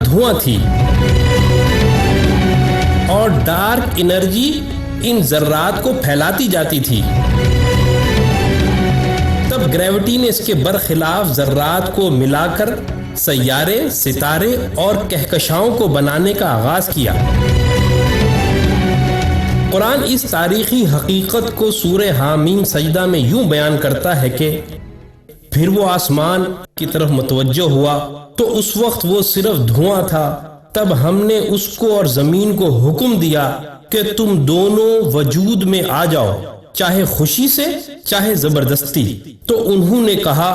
دھواں تھی اور ڈارک انرجی ان ذرات کو پھیلاتی جاتی تھی۔ تب گریوٹی نے اس کے برخلاف ذرات کو ملا کر سیارے، ستارے اور کہکشاؤں کو بنانے کا آغاز کیا۔ قرآن اس تاریخی حقیقت کو سورہ حامیم سجدہ میں یوں بیان کرتا ہے کہ پھر وہ آسمان کی طرف متوجہ ہوا تو اس وقت وہ صرف دھواں تھا۔ تب ہم نے اس کو اور زمین کو حکم دیا کہ تم دونوں وجود میں آ جاؤ، چاہے خوشی سے چاہے زبردستی۔ تو انہوں نے کہا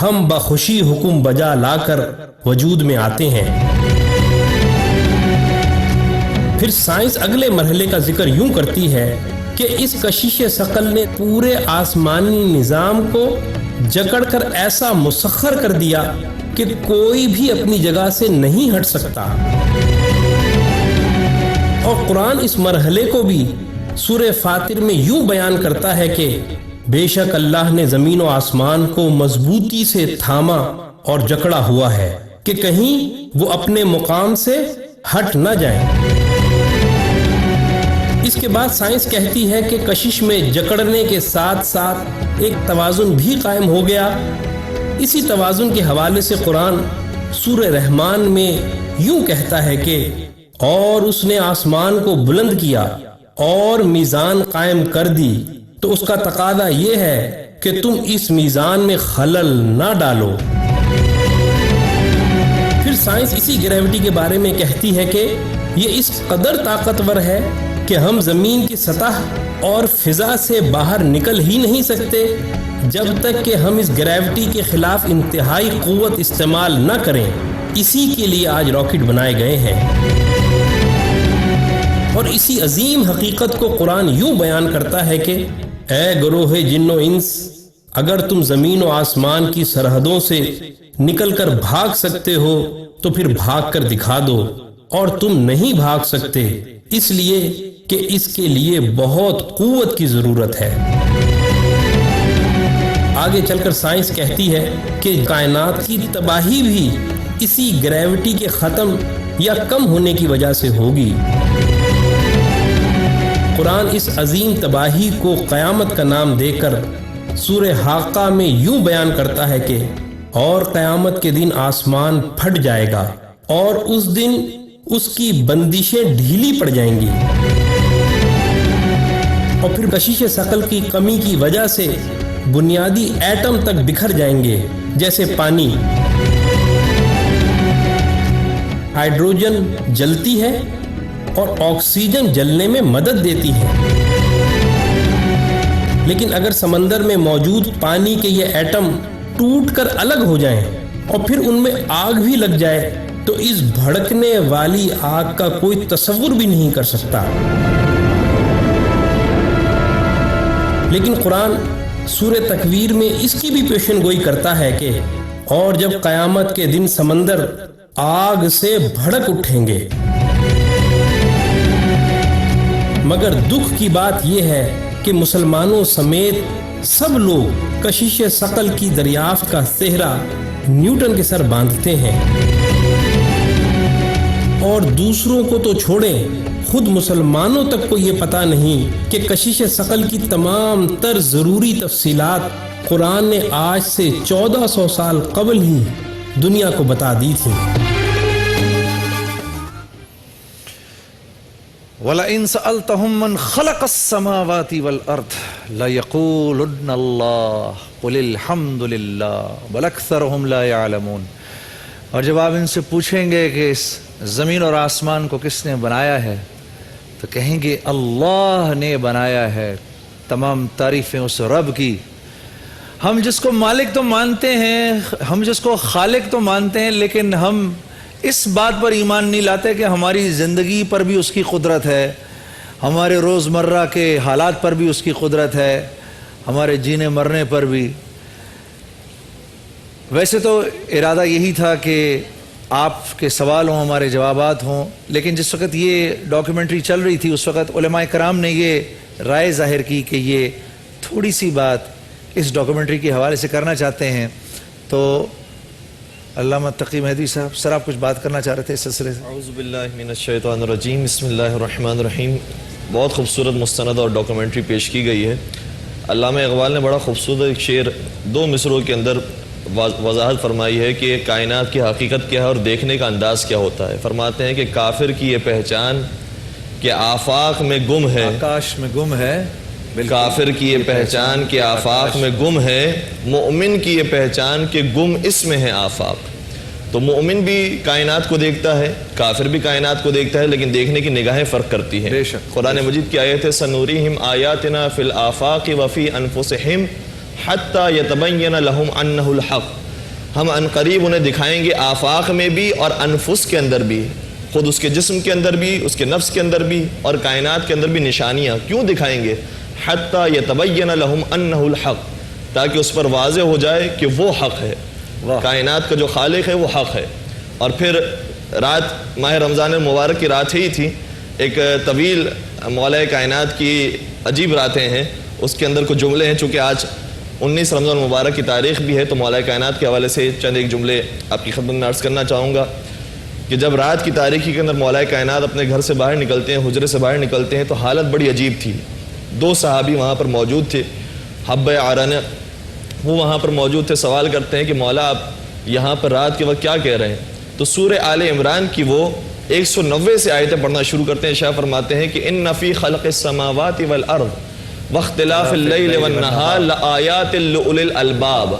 ہم بخوشی حکم بجا لا کر وجود میں آتے ہیں۔ پھر سائنس اگلے مرحلے کا ذکر یوں کرتی ہے کہ اس کشش ثقل نے پورے آسمانی نظام کو جکڑ کر ایسا مسخر کر دیا کہ کوئی بھی اپنی جگہ سے نہیں ہٹ سکتا۔ اور قرآن اس مرحلے کو بھی سورہ فاطر میں یوں بیان کرتا ہے کہ بے شک اللہ نے زمین و آسمان کو مضبوطی سے تھاما اور جکڑا ہوا ہے کہ کہیں وہ اپنے مقام سے ہٹ نہ جائیں۔ اس کے بعد سائنس کہتی ہے کہ کشش میں جکڑنے کے ساتھ ساتھ ایک توازن بھی قائم ہو گیا۔ اسی توازن کے حوالے سے قرآن سورہ رحمان میں یوں کہتا ہے کہ اور اس نے آسمان کو بلند کیا اور میزان قائم کر دی، تو اس کا تقاضا یہ ہے کہ تم اس میزان میں خلل نہ ڈالو۔ پھر سائنس اسی گریوٹی کے بارے میں کہتی ہے کہ یہ اس قدر طاقتور ہے کہ ہم زمین کی سطح اور فضا سے باہر نکل ہی نہیں سکتے جب تک کہ ہم اس گریوٹی کے خلاف انتہائی قوت استعمال نہ کریں۔ اسی کے لیے آج راکٹ بنائے گئے ہیں۔ اور اسی عظیم حقیقت کو قرآن یوں بیان کرتا ہے کہ اے گروہ جن و انس، اگر تم زمین و آسمان کی سرحدوں سے نکل کر بھاگ سکتے ہو تو پھر بھاگ کر دکھا دو، اور تم نہیں بھاگ سکتے اس لیے کہ اس کے لیے بہت قوت کی ضرورت ہے۔ آگے چل کر سائنس کہتی ہے کہ کائنات کی تباہی بھی اسی گریوٹی کے ختم یا کم ہونے کی وجہ سے ہوگی۔ قرآن اس عظیم تباہی کو قیامت کا نام دے کر سورہ حاقہ میں یوں بیان کرتا ہے کہ اور قیامت کے دن آسمان پھٹ جائے گا اور اس دن اس کی بندشیں ڈھیلی پڑ جائیں گی، اور پھر کشش ثقل کی کمی کی وجہ سے بنیادی ایٹم تک بکھر جائیں گے، جیسے پانی۔ ہائیڈروجن جلتی ہے اور آکسیجن جلنے میں مدد دیتی ہے، لیکن اگر سمندر میں موجود پانی کے یہ ایٹم ٹوٹ کر الگ ہو جائیں اور پھر ان میں آگ بھی لگ جائے تو اس بھڑکنے والی آگ کا کوئی تصور بھی نہیں کر سکتا۔ لیکن قرآن سورہ تکویر میں اس کی بھی پیشن گوئی کرتا ہے کہ اور جب قیامت کے دن سمندر آگ سے بھڑک اٹھیں گے۔ مگر دکھ کی بات یہ ہے کہ مسلمانوں سمیت سب لوگ کشش ثقل کی دریافت کا صحرا نیوٹن کے سر باندھتے ہیں، اور دوسروں کو تو چھوڑیں، خود مسلمانوں تک کو یہ پتہ نہیں کہ کشش ثقل کی تمام تر ضروری تفصیلات قرآن نے آج سے 1400 سال قبل ہی دنیا کو بتا دی تھی۔ وَلَئِن سَأَلْتَهُم مَّنْ خَلَقَ السَّمَاوَاتِ وَالْأَرْضَ لَيَقُولُنَّ اللَّهُ قُلِ الْحَمْدُ لِلَّهِ بَلْ أَكْثَرُهُمْ لَا يَعْلَمُونَ۔ اور جب آپ ان سے پوچھیں گے کہ اس زمین اور آسمان کو کس نے بنایا ہے تو کہیں گے اللہ نے بنایا ہے، تمام تعریفیں اس رب کی۔ ہم جس کو مالک تو مانتے ہیں، ہم جس کو خالق تو مانتے ہیں، لیکن ہم اس بات پر ایمان نہیں لاتے کہ ہماری زندگی پر بھی اس کی قدرت ہے، ہمارے روزمرہ کے حالات پر بھی اس کی قدرت ہے، ہمارے جینے مرنے پر بھی۔ ویسے تو ارادہ یہی تھا کہ آپ کے سوال ہوں، ہمارے جوابات ہوں، لیکن جس وقت یہ ڈاکیومنٹری چل رہی تھی اس وقت علماء کرام نے یہ رائے ظاہر کی کہ یہ تھوڑی سی بات اس ڈاکیومنٹری کے حوالے سے کرنا چاہتے ہیں۔ تو علامہ تقی مہدی صاحب، سر آپ کچھ بات کرنا چاہ رہے تھے اس سلسلے سے؟ اعوذ باللہ من الشیطان الرجیم، بسم اللہ الرحمن الرحیم۔ بہت خوبصورت مستند اور ڈاکومنٹری پیش کی گئی ہے۔ علامہ اقبال نے بڑا خوبصورت ایک شعر 2 مصرعوں کے اندر وضاحت فرمائی ہے کہ کائنات کی حقیقت کیا ہے اور دیکھنے کا انداز کیا ہوتا ہے۔ فرماتے ہیں کہ کافر کی یہ پہچان کہ آفاق میں گم ہے، آکاش میں گم ہے، کافر کی یہ پہچان کہ آفاق میں گم ہے، مومن کی یہ پہچان کہ گم اس میں ہے آفاق۔ تو مومن بھی کائنات کو دیکھتا ہے، کافر بھی کائنات کو دیکھتا ہے، لیکن دیکھنے کی نگاہیں فرق کرتی ہیں۔ بے شک۔ قرآن مجید کی آیت ہے سنوریہم آیاتنا فی الآفاق وفی انفسہم حتی یتبین لہم انہ الحق۔ ہم عنقریب انہیں دکھائیں گے آفاق میں بھی اور انفس کے اندر بھی، خود اس کے جسم کے اندر بھی، اس کے نفس کے اندر بھی اور کائنات کے اندر بھی نشانیاں کیوں دکھائیں گے؟ حتی یتبین لہم انہ الحق، تاکہ اس پر واضح ہو جائے کہ وہ حق ہے، کائنات کا جو خالق ہے وہ حق ہے۔ اور پھر رات ماہ رمضان المبارک کی رات ہی تھی، ایک طویل مولا کائنات کی عجیب راتیں ہیں، اس کے اندر کچھ جملے ہیں، چونکہ آج 19 رمضان المبارک کی تاریخ بھی ہے تو مولا کائنات کے حوالے سے چند ایک جملے آپ کی خدمت میں عرض کرنا چاہوں گا کہ جب رات کی تاریخی کے اندر مولا کائنات اپنے گھر سے باہر نکلتے ہیں، حجرے سے باہر نکلتے ہیں، تو حالت بڑی عجیب تھی۔ 2 صحابی وہاں پر موجود تھے، حب عرانہ، وہ وہاں پر موجود تھے، سوال کرتے ہیں کہ مولا آپ یہاں پر رات کے وقت کیا کہہ رہے ہیں؟ تو سورہ آل عمران کی وہ 190 سے آیتیں پڑھنا شروع کرتے ہیں۔ شاہ فرماتے ہیں کہ ان فی خلق السماوات والارض واختلاف اللیل والنہار لآیات لأولی الالباب۔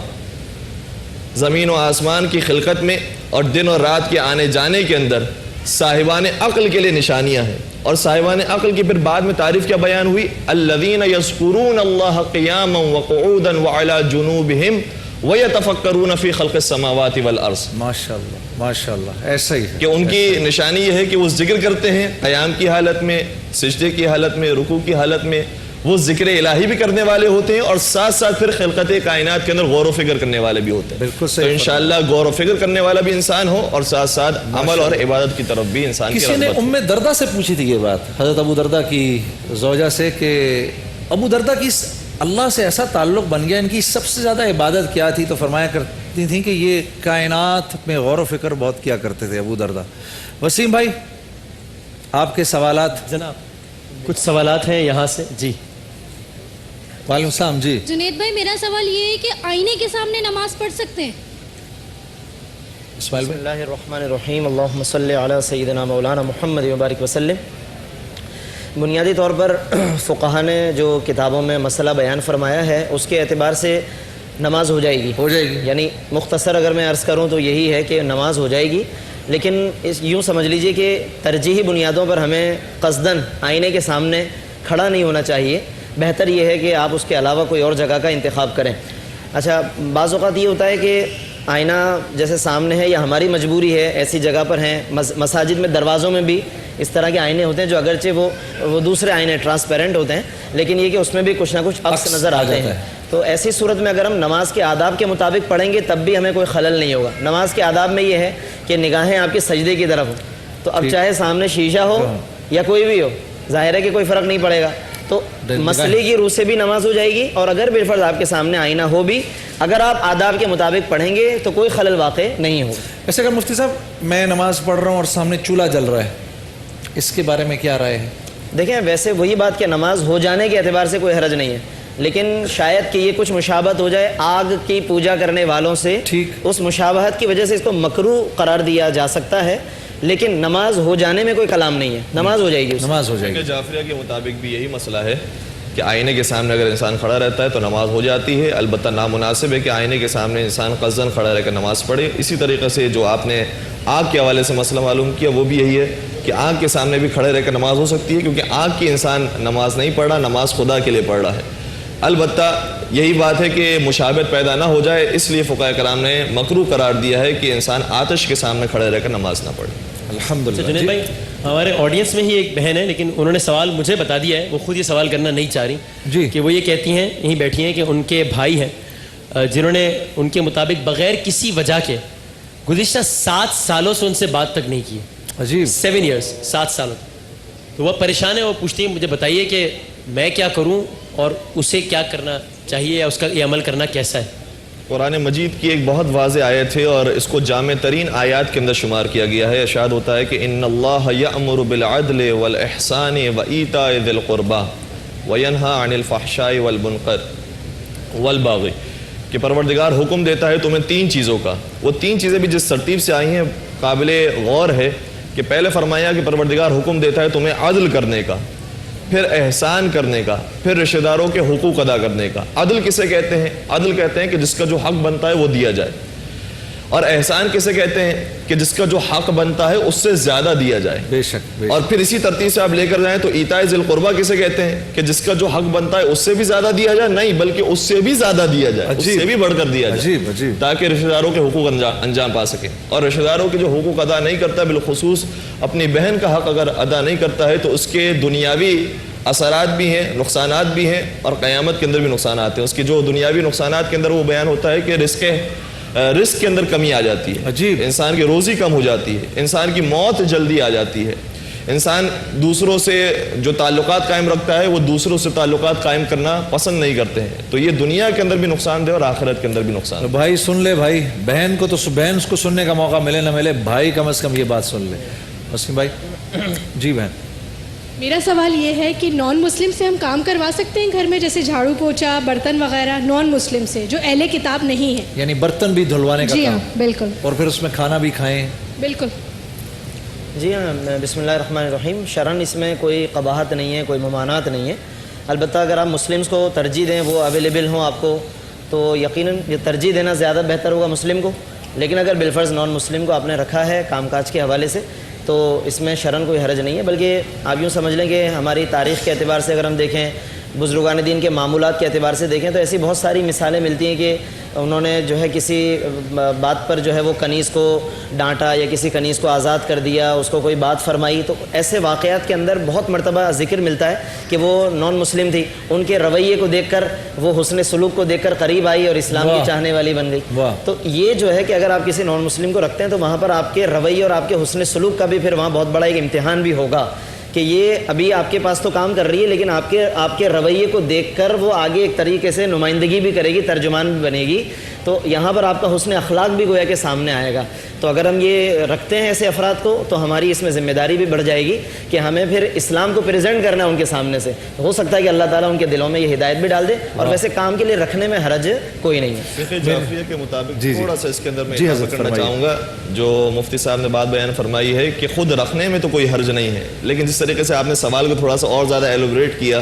زمین و آسمان کی خلقت میں اور دن اور رات کے آنے جانے کے اندر صاحبان عقل کے لیے نشانیاں ہیں۔ اور صاحبان عقل کی پھر بعد میں تعریف کیا بیان ہوئی؟ الذین یذکرون اللہ قیاما وقعودا وعلی جنوبہم وَيَتَفَكَّرُونَ فِي خَلْقِ السَّمَاوَاتِ وَالْأَرْضِ۔ ماشاءاللہ ماشاءاللہ، ایسا ہی ہے کہ ان کی نشانی یہ ہے کہ وہ ذکر کرتے ہیں قیام کی حالت میں، سجدے کی حالت میں، رکوع کی حالت میں، وہ ذکر الہی بھی کرنے والے ہوتے ہیں اور ساتھ ساتھ پھر خلقت کائنات کے اندر غور و فکر کرنے والے بھی ہوتے ہیں۔ بالکل تو صحیح۔ انشاءاللہ غور و فکر کرنے والا بھی انسان ہو اور ساتھ ساتھ عمل اور عبادت کی طرف بھی انسان کی کسی نے رغبت ہو۔ ام دردہ سے پوچھی تھی یہ بات، حضرت ابو دردہ کی زوجہ سے، کہ ابو دردہ کی اللہ سے ایسا تعلق بن گیا، ان کی سب سے زیادہ عبادت کیا تھی؟ تو فرمایا کرتی تھیں کہ یہ کائنات میں غور و فکر بہت کیا کرتے تھے ابو دردہ۔ وسیم بھائی، آپ کے سوالات؟ جناب کچھ سوالات ہیں یہاں سے۔ جی وعلیکم السلام۔ جی جنید بھائی، میرا سوال یہ ہے کہ آئینے کے سامنے نماز پڑھ سکتے ہیں؟ اسماعیل بسم بھائی۔ اللہ الرحمن الرحیم، اللہم صلی علی سیدنا مولانا محمد وبارک وسلم۔ بنیادی طور پر فقہا نے جو کتابوں میں مسئلہ بیان فرمایا ہے اس کے اعتبار سے نماز ہو جائے گی، یعنی مختصر اگر میں عرض کروں تو یہی ہے کہ نماز ہو جائے گی، لیکن یوں سمجھ لیجئے کہ ترجیحی بنیادوں پر ہمیں قصداً آئینے کے سامنے کھڑا نہیں ہونا چاہیے، بہتر یہ ہے کہ آپ اس کے علاوہ کوئی اور جگہ کا انتخاب کریں۔ اچھا، بعض اوقات یہ ہوتا ہے کہ آئینہ جیسے سامنے ہے یا ہماری مجبوری ہے، ایسی جگہ پر ہیں، مساجد میں دروازوں میں بھی اس طرح کے آئینے ہوتے ہیں جو اگرچہ وہ دوسرے آئینے ٹرانسپیرنٹ ہوتے ہیں، لیکن یہ کہ اس میں بھی کچھ نہ کچھ عکس نظر آتے ہیں۔ تو ایسی صورت میں اگر ہم نماز کے آداب کے مطابق پڑھیں گے تب بھی ہمیں کوئی خلل نہیں ہوگا۔ نماز کے آداب میں یہ ہے کہ نگاہیں آپ کے سجدے کی طرف ہوں، تو اب چاہے سامنے شیشہ ہو یا کوئی بھی ہو، ظاہر ہے کہ کوئی فرق نہیں پڑے گا، تو مسئلے کی روح سے بھی نماز ہو جائے گی، اور اگر بالفرض آپ کے سامنے آئینہ ہو بھی، اگر آپ آداب کے مطابق پڑھیں گے تو کوئی خلل واقع نہیں ہوگا۔ ایسے اگر مفتی صاحب میں نماز پڑھ رہا ہوں اور سامنے چولہا جل رہا ہے، اس کے بارے میں کیا رائے ہے؟ دیکھیں، ویسے وہی بات کہ نماز ہو جانے کے اعتبار سے کوئی حرج نہیں ہے، لیکن شاید کہ یہ کچھ مشابہت ہو جائے آگ کی پوجا کرنے والوں سے، ٹھیک، اس مشابہت کی وجہ سے اس کو مکروہ قرار دیا جا سکتا ہے، لیکن نماز ہو جانے میں کوئی کلام نہیں ہے، نماز ہو جائے گی، نماز ہو جائے گی۔ جعفریہ کے مطابق بھی یہی مسئلہ ہے کہ آئینے کے سامنے اگر انسان کھڑا رہتا ہے تو نماز ہو جاتی ہے، البتہ نامناسب ہے کہ آئینے کے سامنے انسان قصداً کھڑا رہ کر نماز پڑھے۔ اسی طریقے سے جو آپ نے آنکھ کے حوالے سے مسئلہ معلوم کیا وہ بھی یہی ہے کہ آنکھ کے سامنے بھی کھڑے رہ کر نماز ہو سکتی ہے، کیونکہ آنکھ کی انسان نماز نہیں پڑھ رہا، نماز خدا کے لیے پڑھ رہا ہے۔ البتہ یہی بات ہے کہ مشابہت پیدا نہ ہو جائے، اس لیے فقہاء کرام نے مکروہ قرار دیا ہے کہ انسان آتش کے سامنے کھڑے رہ کر نماز نہ پڑھے۔ الحمدللہ۔ جنید بھائی، ہمارے آڈینس میں ہی ایک بہن ہے لیکن انہوں نے سوال مجھے بتا دیا ہے، وہ خود یہ سوال کرنا نہیں چاہ رہی جی، کہ وہ یہ کہتی ہیں، یہیں بیٹھی ہیں، کہ ان کے بھائی ہیں جنہوں نے ان کے مطابق بغیر کسی وجہ کے گزشتہ 7 سالوں سے ان سے بات تک نہیں کی۔ عجیب۔ 7 ایئرس، 7 سالوں تو وہ پریشان ہے، وہ پوچھتی ہیں مجھے بتائیے کہ میں کیا کروں اور اسے کیا کرنا چاہیے یا اس کا یہ عمل کرنا کیسا ہے؟ قرآن مجید کی ایک بہت واضح آیت ہے اور اس کو جامع ترین آیات کے اندر شمار کیا گیا ہے. ارشاد ہوتا ہے کہ ان اللہ یأمر بالعدل والاحسان وایتاء ذی القربى وینہی عن الفحشاء والمنکر والبغی، کہ پروردگار حکم دیتا ہے تمہیں 3 چیزوں کا. وہ 3 چیزیں بھی جس ترتیب سے آئی ہیں قابل غور ہے کہ پہلے فرمایا کہ پروردگار حکم دیتا ہے تمہیں عدل کرنے کا، پھر احسان کرنے کا، پھر رشتہ داروں کے حقوق ادا کرنے کا. عدل کسے کہتے ہیں؟ عدل کہتے ہیں کہ جس کا جو حق بنتا ہے وہ دیا جائے. اور احسان کسے کہتے ہیں؟ کہ جس کا جو حق بنتا ہے اس سے زیادہ دیا جائے. بے شک اور پھر اسی ترتیب سے آپ لے کر جائیں تو ایتاء ذی القربیٰ کسے کہتے ہیں؟ کہ جس کا جو حق بنتا ہے اس سے بھی زیادہ دیا جائے، نہیں بلکہ اس سے بھی زیادہ دیا جائے، اس سے بھی بڑھ کر دیا جائے، عجیب عجیب، تاکہ رشتہ داروں کے حقوق انجام پا سکیں. اور رشتہ داروں کے جو حقوق ادا نہیں کرتا، بالخصوص اپنی بہن کا حق اگر ادا نہیں کرتا ہے تو اس کے دنیاوی اثرات بھی ہیں، نقصانات بھی ہیں، اور قیامت کے اندر بھی نقصانات ہیں. اس کی جو دنیاوی نقصانات کے اندر وہ بیان ہوتا ہے کہ رزق کے اندر کمی آ جاتی ہے، عجیب، انسان کی روزی کم ہو جاتی ہے، انسان کی موت جلدی آ جاتی ہے، انسان دوسروں سے جو تعلقات قائم رکھتا ہے وہ دوسروں سے تعلقات قائم کرنا پسند نہیں کرتے ہیں. تو یہ دنیا کے اندر بھی نقصان دہ اور آخرت کے اندر بھی نقصان. بھائی سن لے بھائی، بہن کو تو بہن کو سننے کا موقع ملے نہ ملے، بھائی کم از کم یہ بات سن لے. مسلم بھائی جی بہن. میرا سوال یہ ہے کہ نان مسلم سے ہم کام کروا سکتے ہیں گھر میں، جیسے جھاڑو پوچھا، برتن وغیرہ، نان مسلم سے جو اہل کتاب نہیں ہے؟ یعنی برتن بھی دھلوانے کا جی کام؟ ہاں بالکل. اور پھر اس میں کھانا بھی کھائیں؟ بالکل. جی ہاں، بسم اللہ الرحمن الرحیم. شرعاً اس میں کوئی قباحت نہیں ہے، کوئی ممانعت نہیں ہے. البتہ اگر آپ مسلمس کو ترجیح دیں، وہ اویلیبل ہوں آپ کو، تو یقیناً یہ ترجیح دینا زیادہ بہتر ہوگا مسلم کو. لیکن اگر بالفرض نان مسلم کو آپ نے رکھا ہے کام کاج کے حوالے سے تو اس میں شرعاً کوئی حرج نہیں ہے. بلکہ آپ یوں سمجھ لیں کہ ہماری تاریخ کے اعتبار سے اگر ہم دیکھیں، بزرگان دین کے معمولات کے اعتبار سے دیکھیں تو ایسی بہت ساری مثالیں ملتی ہیں کہ انہوں نے جو ہے کسی بات پر جو ہے وہ کنیز کو ڈانٹا یا کسی کنیز کو آزاد کر دیا، اس کو کوئی بات فرمائی. تو ایسے واقعات کے اندر بہت مرتبہ ذکر ملتا ہے کہ وہ نان مسلم تھی، ان کے رویے کو دیکھ کر، وہ حسن سلوک کو دیکھ کر قریب آئی اور اسلام کی چاہنے والی بن گئی. تو یہ جو ہے کہ اگر آپ کسی نان مسلم کو رکھتے ہیں تو وہاں پر آپ کے رویے اور آپ کے حسن سلوک کا بھی پھر وہاں بہت بڑا ایک امتحان بھی ہوگا کہ یہ ابھی آپ کے پاس تو کام کر رہی ہے لیکن آپ کے رویے کو دیکھ کر وہ آگے ایک طریقے سے نمائندگی بھی کرے گی، ترجمان بھی بنے گی. تو یہاں پر آپ کا حسن اخلاق بھی گویا کہ سامنے آئے گا. تو اگر ہم یہ رکھتے ہیں ایسے افراد کو تو ہماری اس میں ذمہ داری بھی بڑھ جائے گی کہ ہمیں پھر اسلام کو پریزنٹ کرنا ہے ان کے سامنے سے. ہو سکتا ہے کہ اللہ تعالیٰ ان کے دلوں میں یہ ہدایت بھی ڈال دے. اور ویسے کام کے لیے رکھنے میں حرج کوئی نہیں ہے. فقہ جعفریہ کے مطابق تھوڑا سا اس کے اندر میں اضافہ کرنا چاہوں گا. جو مفتی صاحب نے بات بیان فرمائی ہے کہ خود رکھنے میں تو کوئی حرج نہیں ہے، لیکن جس طریقے سے آپ نے سوال کو تھوڑا سا اور زیادہ ایلوبریٹ کیا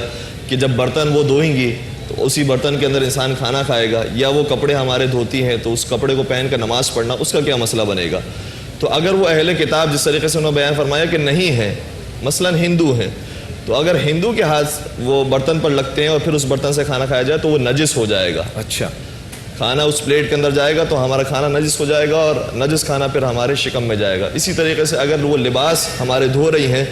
کہ جب برتن وہ دھوئیں گی تو اسی برتن کے اندر انسان کھانا کھائے گا، یا وہ کپڑے ہمارے دھوتی ہیں تو اس کپڑے کو پہن کر نماز پڑھنا، اس کا کیا مسئلہ بنے گا؟ تو اگر وہ اہل کتاب جس طریقے سے انہوں نے بیان فرمایا کہ نہیں ہے، مثلا ہندو ہیں، تو اگر ہندو کے ہاتھ وہ برتن پر لگتے ہیں اور پھر اس برتن سے کھانا کھایا جائے تو وہ نجس ہو جائے گا. اچھا، کھانا اس پلیٹ کے اندر جائے گا تو ہمارا کھانا نجس ہو جائے گا اور نجس کھانا پھر ہمارے شکم میں جائے گا. اسی طریقے سے اگر وہ لباس ہمارے دھو رہی ہیں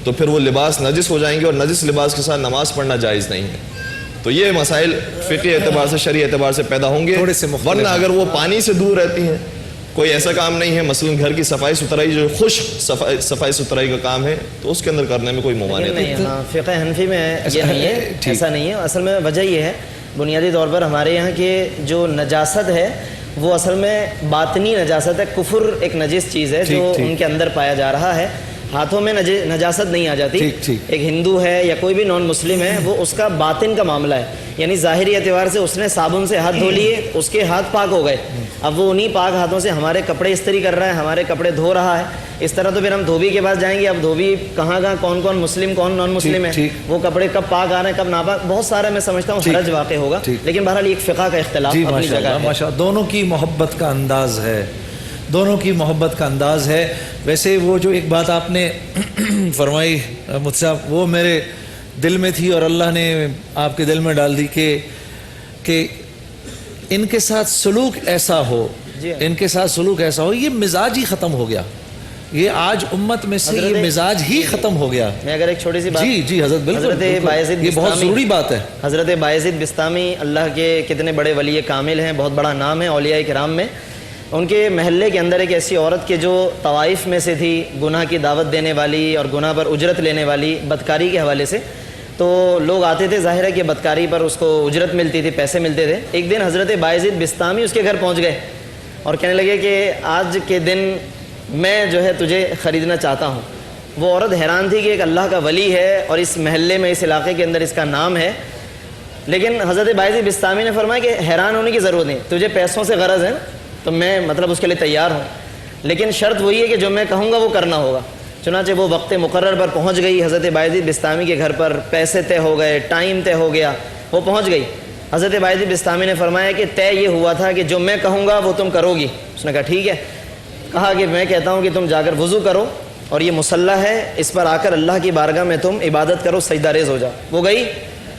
تو پھر وہ لباس نجس ہو جائیں گے اور نجس لباس کے ساتھ نماز پڑھنا جائز نہیں ہے. تو یہ مسائل فقہی اعتبار سے، شرعی اعتبار سے پیدا ہوں گے. ورنہ اگر وہ پانی سے دور رہتی ہیں، کوئی ایسا کام نہیں ہے، مثلا گھر کی صفائی ستھرائی جو خشک صفائی ستھرائی کا کام ہے تو اس کے اندر کرنے میں کوئی ممانعت نہیں. ہاں، فقہ حنفی میں یہ نہیں ہے، ایسا نہیں ہے. اصل میں وجہ یہ ہے بنیادی طور پر ہمارے یہاں کے جو نجاست ہے وہ اصل میں باطنی نجاست ہے. کفر ایک نجس چیز ہے جو ان کے اندر پایا جا رہا ہے. ہاتھوں میں نجاست نہیں آ جاتی. ایک ہندو ہے یا کوئی بھی نان مسلم ہے، وہ اس کا باطن کا معاملہ ہے. یعنی ظاہری اعتبار سے اس نے صابن سے ہاتھ دھو لیے، اس کے ہاتھ پاک ہو گئے. اب وہ انہی پاک ہاتھوں سے ہمارے کپڑے استری کر رہا ہے، ہمارے کپڑے دھو رہا ہے. اس طرح تو پھر ہم دھوبی کے پاس جائیں گے. اب دھوبی کہاں کون مسلم کون نان مسلم ہے، وہ کپڑے کب پاک آ رہے ہیں کب ناپاک، بہت سارا میں سمجھتا ہوں حرج واقع ہوگا. لیکن بہرحال ایک فقہ کا اختلاف اپنی جگہ ہے. دونوں کی محبت کا انداز ہے، دونوں کی محبت کا انداز ہے. ویسے وہ جو ایک بات آپ نے فرمائی مجھ سے، وہ میرے دل میں تھی اور اللہ نے آپ کے دل میں ڈال دی کہ ان کے ساتھ سلوک ایسا ہو، ان کے ساتھ سلوک ایسا ہو. یہ مزاج ہی ختم ہو گیا، یہ آج امت میں سے یہ مزاج ہی ختم ہو گیا. میں اگر ایک چھوٹی سی بات، جی حضرت بالکل، یہ بہت ضروری بات ہے. حضرت بایزید بسطامی اللہ کے کتنے بڑے ولی کامل ہیں، بہت بڑا نام ہے اولیاء کرام میں. ان کے محلے کے اندر ایک ایسی عورت کے جو طوائف میں سے تھی، گناہ کی دعوت دینے والی اور گناہ پر اجرت لینے والی بدکاری کے حوالے سے. تو تو لوگ آتے تھے، ظاہر ہے کہ بدکاری پر اس کو اجرت ملتی تھی، پیسے ملتے تھے. ایک دن حضرت بایزید بسطامی اس کے گھر پہنچ گئے اور کہنے لگے کہ آج کے دن میں جو ہے تجھے خریدنا چاہتا ہوں. وہ عورت حیران تھی کہ ایک اللہ کا ولی ہے اور اس محلے میں، اس علاقے کے اندر اس کا نام ہے. لیکن حضرت بایزید بسطامی نے فرمایا کہ حیران ہونے کی ضرورت نہیں، تجھے پیسوں سے غرض ہے تو میں مطلب اس کے لیے تیار ہوں، لیکن شرط وہی ہے کہ جو میں کہوں گا وہ کرنا ہوگا. چنانچہ وہ وقت مقرر پر پہنچ گئی حضرت بایزید بسطامی کے گھر پر، پیسے طے ہو گئے، ٹائم طے ہو گیا، وہ پہنچ گئی. حضرت بایزید بسطامی نے فرمایا کہ طے یہ ہوا تھا کہ جو میں کہوں گا وہ تم کرو گی. اس نے کہا ٹھیک ہے. کہا کہ میں کہتا ہوں کہ تم جا کر وضو کرو اور یہ مصلی ہے، اس پر آ کر اللہ کی بارگاہ میں تم عبادت کرو، سجدہ ریز ہو جاؤ. وہ گئی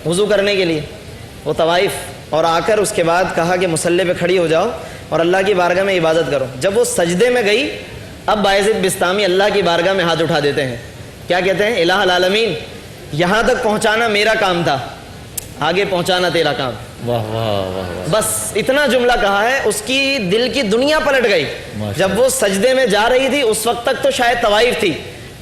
وضو کرنے کے لیے، وہ طوائف، اور آ کر اس کے بعد کہا کہ مصلی پہ کھڑی ہو جاؤ اور اللہ کی بارگاہ میں عبادت کرو. جب وہ سجدے میں گئی، اب بایزید بسطامی اللہ کی بارگاہ میں ہاتھ اٹھا دیتے ہیں. کیا کہتے ہیں؟ الہ العالمین، یہاں تک پہنچانا میرا کام تھا، آگے پہنچانا تیرا کام. واہ واہ واہ. بس اتنا جملہ کہا ہے، اس کی دل کی دنیا پلٹ گئی. جب وہ سجدے میں جا رہی تھی اس وقت تک تو شاید طوائف تھی،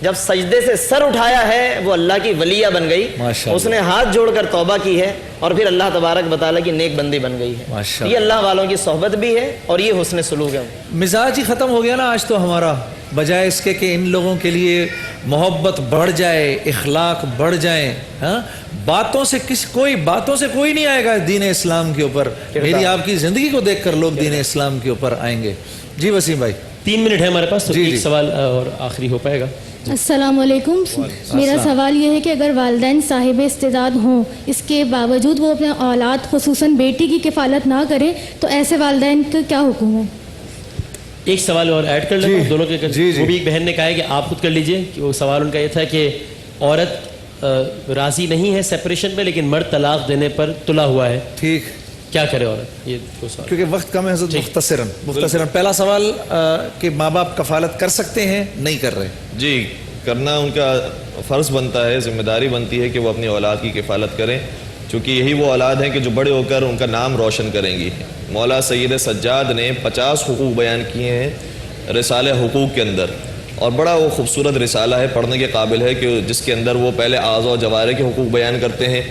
جب سجدے سے سر اٹھایا ہے وہ اللہ کی ولیہ بن گئی. اس نے ہاتھ جوڑ کر توبہ کی ہے اور پھر اللہ تبارک و تعالیٰ کی نیک بندی بن گئی ہے. یہ اللہ والوں کی صحبت بھی ہے اور یہ حسن سلوک ہے. مزاج ہی ختم ہو گیا نا آج تو ہمارا، بجائے اس کے کہ ان لوگوں کے لیے محبت بڑھ جائے، اخلاق بڑھ جائیں. ہاں، باتوں سے کوئی نہیں آئے گا دین اسلام کے اوپر. میری آپ کی زندگی کو دیکھ کر لوگ دین اسلام کے اوپر آئیں گے. جی وسیم بھائی، 3 منٹ ہے ہمارے پاس، تو ایک سوال اور آخری ہو پائے گا. السلام علیکم. میرا سوال یہ ہے کہ اگر والدین صاحب استعداد ہوں، اس کے باوجود وہ اپنے اولاد خصوصاً بیٹی کی کفالت نہ کریں، تو ایسے والدین کا کیا حکم ہے؟ ایک سوال اور ایڈ کر لیتا ہوں دونوں کے. وہ بھی ایک بہن نے کہا ہے کہ آپ خود کر لیجئے، کہ وہ سوال ان کا یہ تھا کہ عورت راضی نہیں ہے سیپریشن میں، لیکن مرد طلاق دینے پر تلا ہوا ہے، ٹھیک، کیا کرے عورت؟ یہ دو سوال کیونکہ وقت کم ہے حضرت. مختصراً پہلا سوال کہ ماں باپ کفالت کر سکتے ہیں، نہیں کر رہے؟ جی، کرنا ان کا فرض بنتا ہے، ذمہ داری بنتی ہے کہ وہ اپنی اولاد کی کفالت کریں، چونکہ یہی وہ اولاد ہیں کہ جو بڑے ہو کر ان کا نام روشن کریں گی. مولا سید سجاد نے 50 حقوق بیان کیے ہیں رسالہ حقوق کے اندر، اور بڑا وہ خوبصورت رسالہ ہے، پڑھنے کے قابل ہے، کہ جس کے اندر وہ پہلے اعضاء و جوارح کے حقوق بیان کرتے ہیں،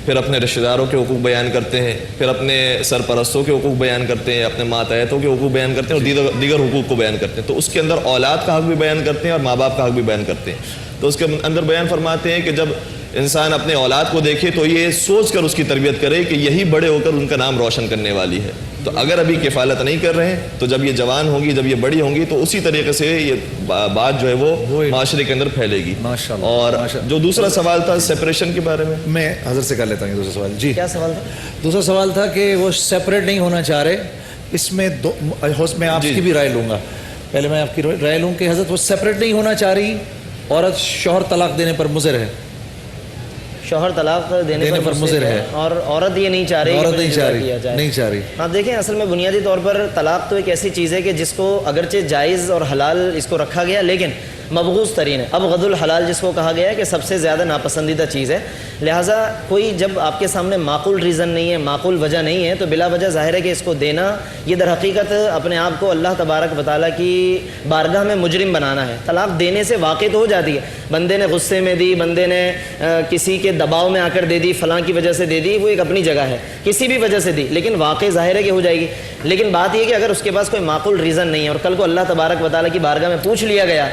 پھر اپنے رشتہ داروں کے حقوق بیان کرتے ہیں، پھر اپنے سرپرستوں کے حقوق بیان کرتے ہیں، اپنے ماتحتوں کے حقوق بیان کرتے ہیں، اور دیگر حقوق کو بیان کرتے ہیں. تو اس کے اندر اولاد کا حق بھی بیان کرتے ہیں اور ماں باپ کا حق بھی بیان کرتے ہیں. تو اس کے اندر بیان فرماتے ہیں کہ جب انسان اپنے اولاد کو دیکھے تو یہ سوچ کر اس کی تربیت کرے کہ یہی بڑے ہو کر ان کا نام روشن کرنے والی ہے. تو اگر ابھی کفالت نہیں کر رہے ہیں تو جب یہ جوان ہوں گی، جب یہ بڑی ہوں گی، تو اسی طریقے سے یہ بات جو ہے وہ معاشرے کے اندر پھیلے گی. اور جو دوسرا سوال تھا سیپریشن کے بارے میں حضرت سے کر لیتا ہوں. دوسرا سوال، جی کیا سوال تھا؟ دوسرا سوال تھا کہ وہ سیپریٹ نہیں ہونا چاہ رہے. اس میں میں آپ کی بھی رائے لوں گا. پہلے میں آپ کی رائے لوں کہ حضرت وہ سیپریٹ نہیں ہونا چاہ رہی، عورت شوہر طلاق دینے پر مضر ہے، شوہر طلاق دینے پر مضر ہے، اور عورت یہ نہیں چاہ رہی. ہاں دیکھیں، اصل میں بنیادی طور پر طلاق تو ایک ایسی چیز ہے کہ جس کو اگرچہ جائز اور حلال اس کو رکھا گیا، لیکن مبغوض ترین ہے. ابغض الحلال جس کو کہا گیا ہے کہ سب سے زیادہ ناپسندیدہ چیز ہے. لہٰذا کوئی جب آپ کے سامنے معقول ریزن نہیں ہے، معقول وجہ نہیں ہے، تو بلا وجہ ظاہر ہے کہ اس کو دینا یہ در حقیقت اپنے آپ کو اللہ تبارک و تعالیٰ کی بارگاہ میں مجرم بنانا ہے. طلاق دینے سے واقع تو ہو جاتی ہے، بندے نے غصے میں دی، بندے نے کسی کے دباؤ میں آ کر دے دی، فلاں کی وجہ سے دے دی، وہ ایک اپنی جگہ ہے، کسی بھی وجہ سے دی، لیکن واقع ظاہر ہے کہ ہو جائے گی. لیکن بات یہ کہ اگر اس کے پاس کوئی معقول ریزن نہیں ہے اور کل کو اللہ تبارک و تعالیٰ کی بارگاہ میں پوچھ لیا گیا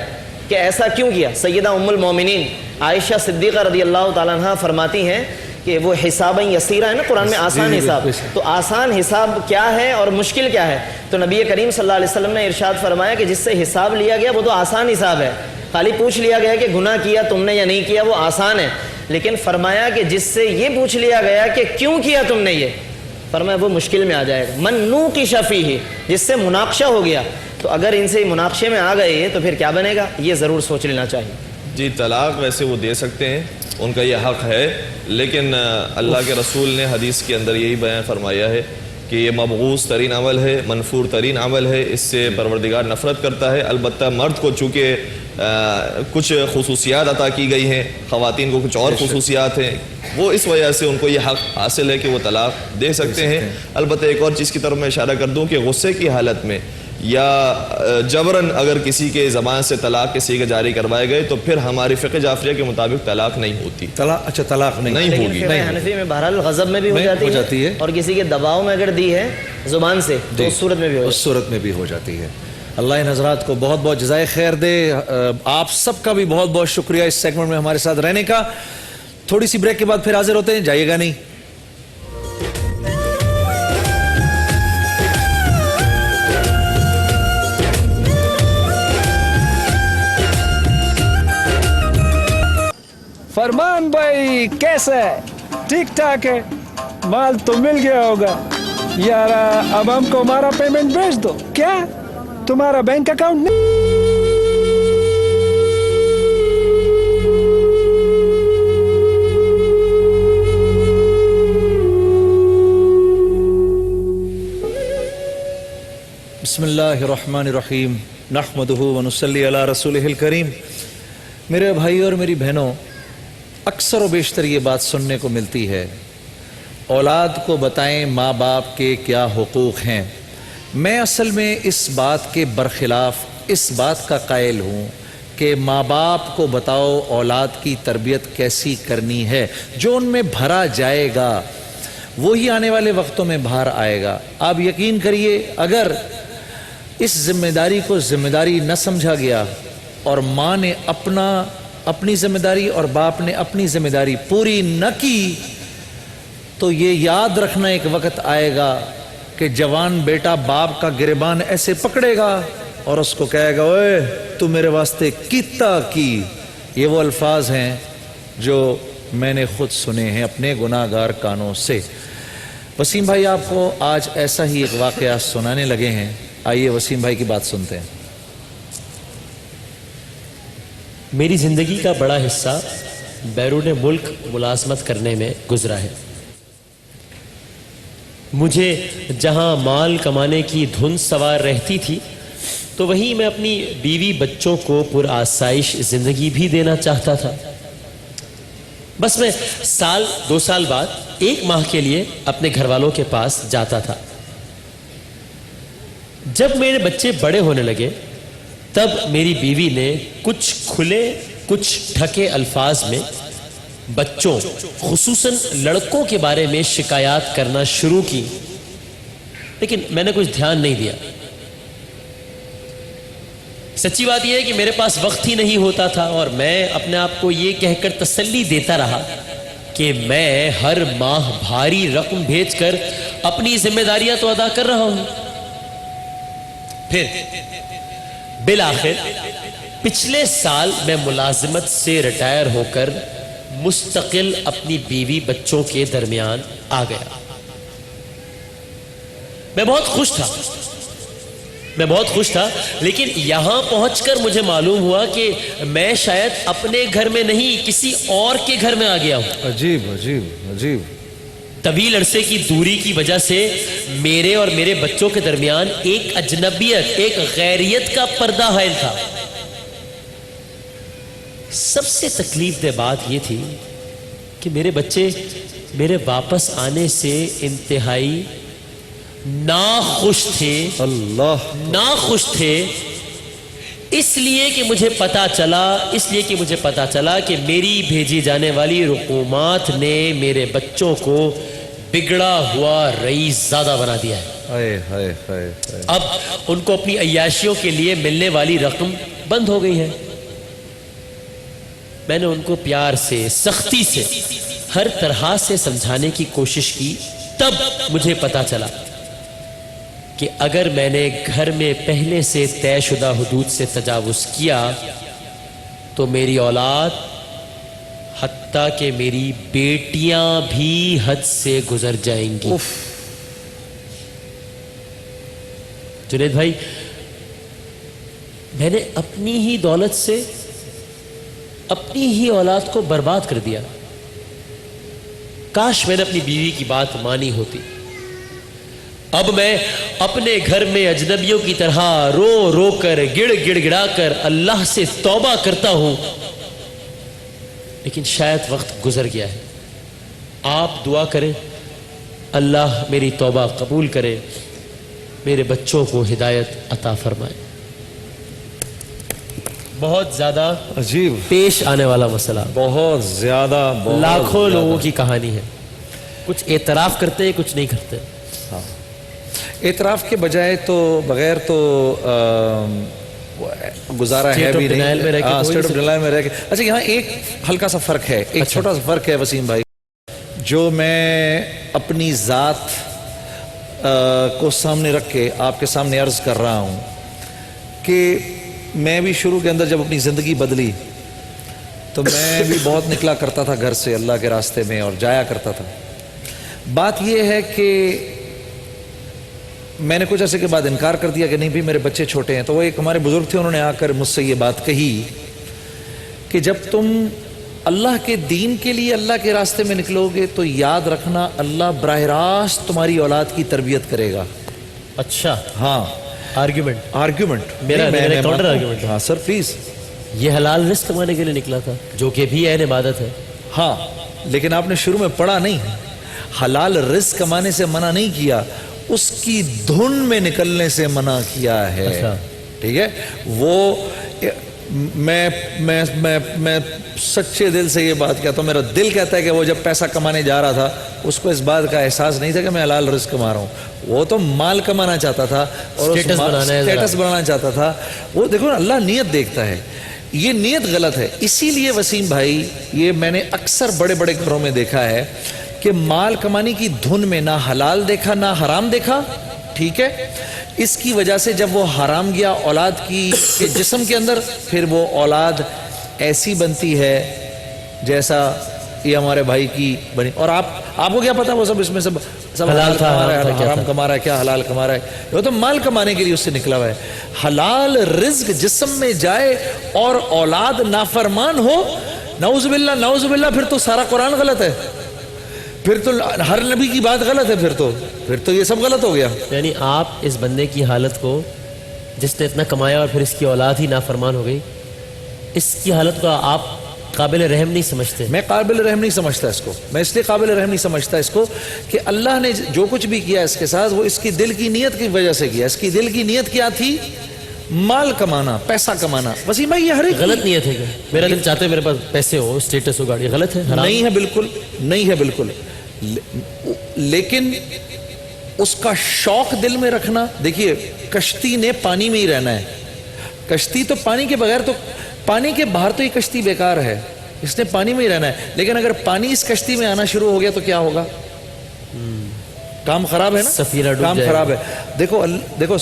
کہ ایسا کیوں کیا. سیدہ ام المومنین عائشہ صدیقہ رضی اللہ تعالیٰ عنہ فرماتی ہیں کہ وہ حساب یسیرہ ہے نا قرآن میں، آسان حساب. تو آسان حساب کیا ہے اور مشکل کیا ہے؟ تو نبی کریم صلی اللہ علیہ وسلم نے ارشاد فرمایا کہ جس سے حساب لیا گیا وہ تو آسان حساب ہے، خالی پوچھ لیا گیا کہ گناہ کیا تم نے یا نہیں کیا، وہ آسان ہے. لیکن فرمایا کہ جس سے یہ پوچھ لیا گیا کہ کیوں کیا تم نے، یہ فرمایا وہ مشکل میں آ جائے گا. من نوقش فیہ، جس سے مناقشہ ہو گیا. تو اگر ان سے مناقشے میں آ گئے تو پھر کیا بنے گا، یہ ضرور سوچ لینا چاہیے. جی، طلاق ویسے وہ دے سکتے ہیں، ان کا یہ حق ہے، لیکن اللہ کے رسول نے حدیث کے اندر یہی بیان فرمایا ہے کہ یہ مبغوض ترین عمل ہے، منفور ترین عمل ہے، اس سے پروردگار نفرت کرتا ہے. البتہ مرد کو چونکہ کچھ خصوصیات عطا کی گئی ہیں، خواتین کو کچھ اور خصوصیات ہیں، وہ اس وجہ سے ان کو یہ حق حاصل ہے کہ وہ طلاق دے سکتے ہیں. البتہ ایک اور چیز کی طرف میں اشارہ کر دوں کہ غصے کی حالت میں یا جبراً اگر کسی کے زبان سے طلاق کے صیغے جاری کروائے گئے تو پھر ہماری فقہ جعفریہ کے مطابق طلاق نہیں ہوتی. طلاق نہیں ہوگی. لیکن حنفی میں بہرحال غضب میں بھی ہو جاتی ہے اور کسی کے دباؤ میں اگر دی ہے زبان سے تو اس صورت میں بھی ہو جاتی ہے. اللہ ان حضرات کو بہت بہت جزائے خیر دے. آپ سب کا بھی بہت بہت شکریہ اس سیگمنٹ میں ہمارے ساتھ رہنے کا. تھوڑی سی بریک کے بعد پھر حاضر ہوتے ہیں, جائیے گا نہیں. فرمان بھائی کیسا ہے؟ ٹھیک ٹھاک ہے؟ مال تو مل گیا ہوگا یار. اب ہم کو ہمارا پیمنٹ بھیج دو. کیا تمہارا بینک اکاؤنٹ نہیں؟ بسم اللہ الرحمن الرحیم نحمدہ ونصلی علی رسولہ الکریم. میرے بھائی اور میری بہنوں, اکثر و بیشتر یہ بات سننے کو ملتی ہے, اولاد کو بتائیں ماں باپ کے کیا حقوق ہیں. میں اصل میں اس بات کے برخلاف اس بات کا قائل ہوں کہ ماں باپ کو بتاؤ اولاد کی تربیت کیسی کرنی ہے. جو ان میں بھرا جائے گا وہی آنے والے وقتوں میں باہر آئے گا. آپ یقین کریے, اگر اس ذمہ داری کو ذمہ داری نہ سمجھا گیا اور ماں نے اپنی ذمہ داری اور باپ نے اپنی ذمہ داری پوری نہ کی تو یہ یاد رکھنا ایک وقت آئے گا کہ جوان بیٹا باپ کا گریبان ایسے پکڑے گا اور اس کو کہے گا, اوئے تو میرے واسطے کیتا کی. یہ وہ الفاظ ہیں جو میں نے خود سنے ہیں اپنے گناہ گار کانوں سے. وسیم بھائی آپ کو آج ایسا ہی ایک واقعہ سنانے لگے ہیں. آئیے وسیم بھائی کی بات سنتے ہیں. میری زندگی کا بڑا حصہ بیرون ملک ملازمت کرنے میں گزرا ہے. مجھے جہاں مال کمانے کی دھن سوار رہتی تھی تو وہیں میں اپنی بیوی بچوں کو پر آسائش زندگی بھی دینا چاہتا تھا. بس میں سال 2 سال بعد 1 ماہ کے لیے اپنے گھر والوں کے پاس جاتا تھا. جب میرے بچے بڑے ہونے لگے تب میری بیوی نے کچھ کھلے کچھ ڈھکے الفاظ میں بچوں خصوصاً لڑکوں کے بارے میں شکایات کرنا شروع کی, لیکن میں نے کچھ دھیان نہیں دیا. سچی بات یہ ہے کہ میرے پاس وقت ہی نہیں ہوتا تھا اور میں اپنے آپ کو یہ کہہ کر تسلی دیتا رہا کہ میں ہر ماہ بھاری رقم بھیج کر اپنی ذمہ داریاں تو ادا کر رہا ہوں. پھر بالآخر پچھلے سال میں ملازمت سے ریٹائر ہو کر مستقل اپنی بیوی بچوں کے درمیان آ گیا. میں بہت خوش تھا لیکن یہاں پہنچ کر مجھے معلوم ہوا کہ میں شاید اپنے گھر میں نہیں کسی اور کے گھر میں آ گیا ہوں. عجیب عجیب عجیب. طویل عرصے کی دوری کی وجہ سے میرے اور میرے بچوں کے درمیان ایک اجنبیت, ایک غیریت کا پردہ حائل تھا. سب سے تکلیف دہ بات یہ تھی کہ میرے بچے میرے واپس آنے سے انتہائی ناخوش تھے. اس لیے کہ مجھے پتا چلا کہ میری بھیجی جانے والی رقومات نے میرے بچوں کو بگڑا ہوا رئیس زادہ بنا دیا ہے. اب ان کو اپنی عیاشیوں کے لیے ملنے والی رقم بند ہو گئی ہے. میں نے ان کو پیار سے, سختی سے, ہر طرح سے سمجھانے کی کوشش کی. تب مجھے پتا چلا کہ اگر میں نے گھر میں پہلے سے طے شدہ حدود سے تجاوز کیا تو میری اولاد حتیٰ کہ میری بیٹیاں بھی حد سے گزر جائیں گی. جنید بھائی, میں نے اپنی ہی دولت سے اپنی ہی اولاد کو برباد کر دیا. کاش میں نے اپنی بیوی کی بات مانی ہوتی. اب میں اپنے گھر میں اجنبیوں کی طرح رو رو کر گڑ گڑا کر اللہ سے توبہ کرتا ہوں, لیکن شاید وقت گزر گیا ہے. آپ دعا کریں اللہ میری توبہ قبول کرے میرے بچوں کو ہدایت عطا فرمائے. بہت زیادہ عجیب پیش آنے والا مسئلہ, بہت زیادہ لاکھوں لوگوں کی کہانی ہے. کچھ اعتراف کرتے ہیں, کچھ نہیں کرتے. اعتراف کے بجائے تو بغیر تو گزارا ہے بھی نہیں. اسٹیٹ آف ڈینائل میں رہ کے. اچھا یہاں ایک ہلکا سا فرق ہے, ایک چھوٹا سا فرق ہے وسیم بھائی, جو میں اپنی ذات کو سامنے رکھ کے آپ کے سامنے عرض کر رہا ہوں کہ میں بھی شروع کے اندر جب اپنی زندگی بدلی تو میں بھی بہت نکلا کرتا تھا گھر سے اللہ کے راستے میں اور جایا کرتا تھا. بات یہ ہے کہ میں نے کچھ عرصے کے بعد انکار کر دیا کہ نہیں بھی میرے بچے چھوٹے ہیں. تو وہ ایک ہمارے بزرگ تھے, انہوں نے آ کر مجھ سے یہ بات کہی کہ جب تم اللہ کے دین کے لیے اللہ کے راستے میں نکلو گے تو یاد رکھنا اللہ براہ راست تمہاری اولاد کی تربیت کرے گا. اچھا, ہاں, آرگیومنٹ میرا کاؤنٹر آرگیومنٹ. ہاں سر پلیز. یہ حلال رزق کمانے کے لیے نکلا تھا, جو کہ بھی عین عبادت ہے. ہاں لیکن آپ نے شروع میں پڑھا نہیں, حلال رزق کمانے سے منع نہیں کیا, اس کی دھن میں نکلنے سے منع کیا ہے. ٹھیک ہے, وہ میں سچے دل سے یہ بات کہتا ہوں, میرا دل کہتا ہے کہ وہ جب پیسہ کمانے جا رہا تھا اس کو اس بات کا احساس نہیں تھا کہ میں حلال رزق کما رہا ہوں. وہ تو مال کمانا چاہتا تھا اور اسٹیٹس بنانا چاہتا تھا. وہ دیکھو اللہ نیت دیکھتا ہے, یہ نیت غلط ہے. اسی لیے وسیم بھائی یہ میں نے اکثر بڑے بڑے گھروں میں دیکھا ہے کہ مال کمانے کی دھن میں نہ حلال دیکھا نہ حرام دیکھا. ٹھیک ہے, اس کی وجہ سے جب وہ حرام گیا اولاد کی جسم کے اندر, پھر وہ اولاد ایسی بنتی ہے جیسا یہ ہمارے بھائی کی بنی. اور آپ کو کیا پتا وہ سب اس میں سب حلال کما رہا ہے, حرام کما رہا ہے, کیا حلال کما رہا ہے. وہ تو مال کمانے کے لیے اس سے نکلا ہوا ہے. حلال رزق جسم میں جائے اور اولاد نافرمان ہو, نعوذ باللہ, پھر تو سارا قرآن غلط ہے, پھر تو ہر نبی کی بات غلط ہے, پھر تو یہ سب غلط ہو گیا. یعنی آپ اس بندے کی حالت کو, جس نے اتنا کمایا اور پھر اس کی اولاد ہی نافرمان ہو گئی, اس کی حالت کو آپ قابل رحم نہیں سمجھتے؟ میں قابل رحم نہیں سمجھتا اس کو. میں اس لیے قابل رحم نہیں سمجھتا اس کو کہ اللہ نے جو کچھ بھی کیا اس کے ساتھ وہ اس کی دل کی نیت کی وجہ سے کیا. اس کی دل کی نیت کیا تھی؟ مال کمانا, پیسہ کمانا. وسیم بھائی یہ ہر ایک غلط نیت ہے کہ میرا دل چاہتے میرے پاس پیسے ہو, اسٹیٹس ہو, گاڑی. غلط ہے, نہیں ہے, بالکل نہیں ہے, بالکل. لیکن اس کا شوق دل میں رکھنا. دیکھیے کشتی نے پانی میں ہی رہنا ہے. کشتی تو پانی کے بغیر, تو پانی کے باہر تو یہ کشتی بیکار ہے, اس نے پانی میں ہی رہنا ہے. لیکن اگر پانی اس کشتی میں آنا شروع ہو گیا تو کیا ہوگا؟ کام خراب ہے نا, سفینہ ڈوب کام جائے گا. خراب ہے. دیکھو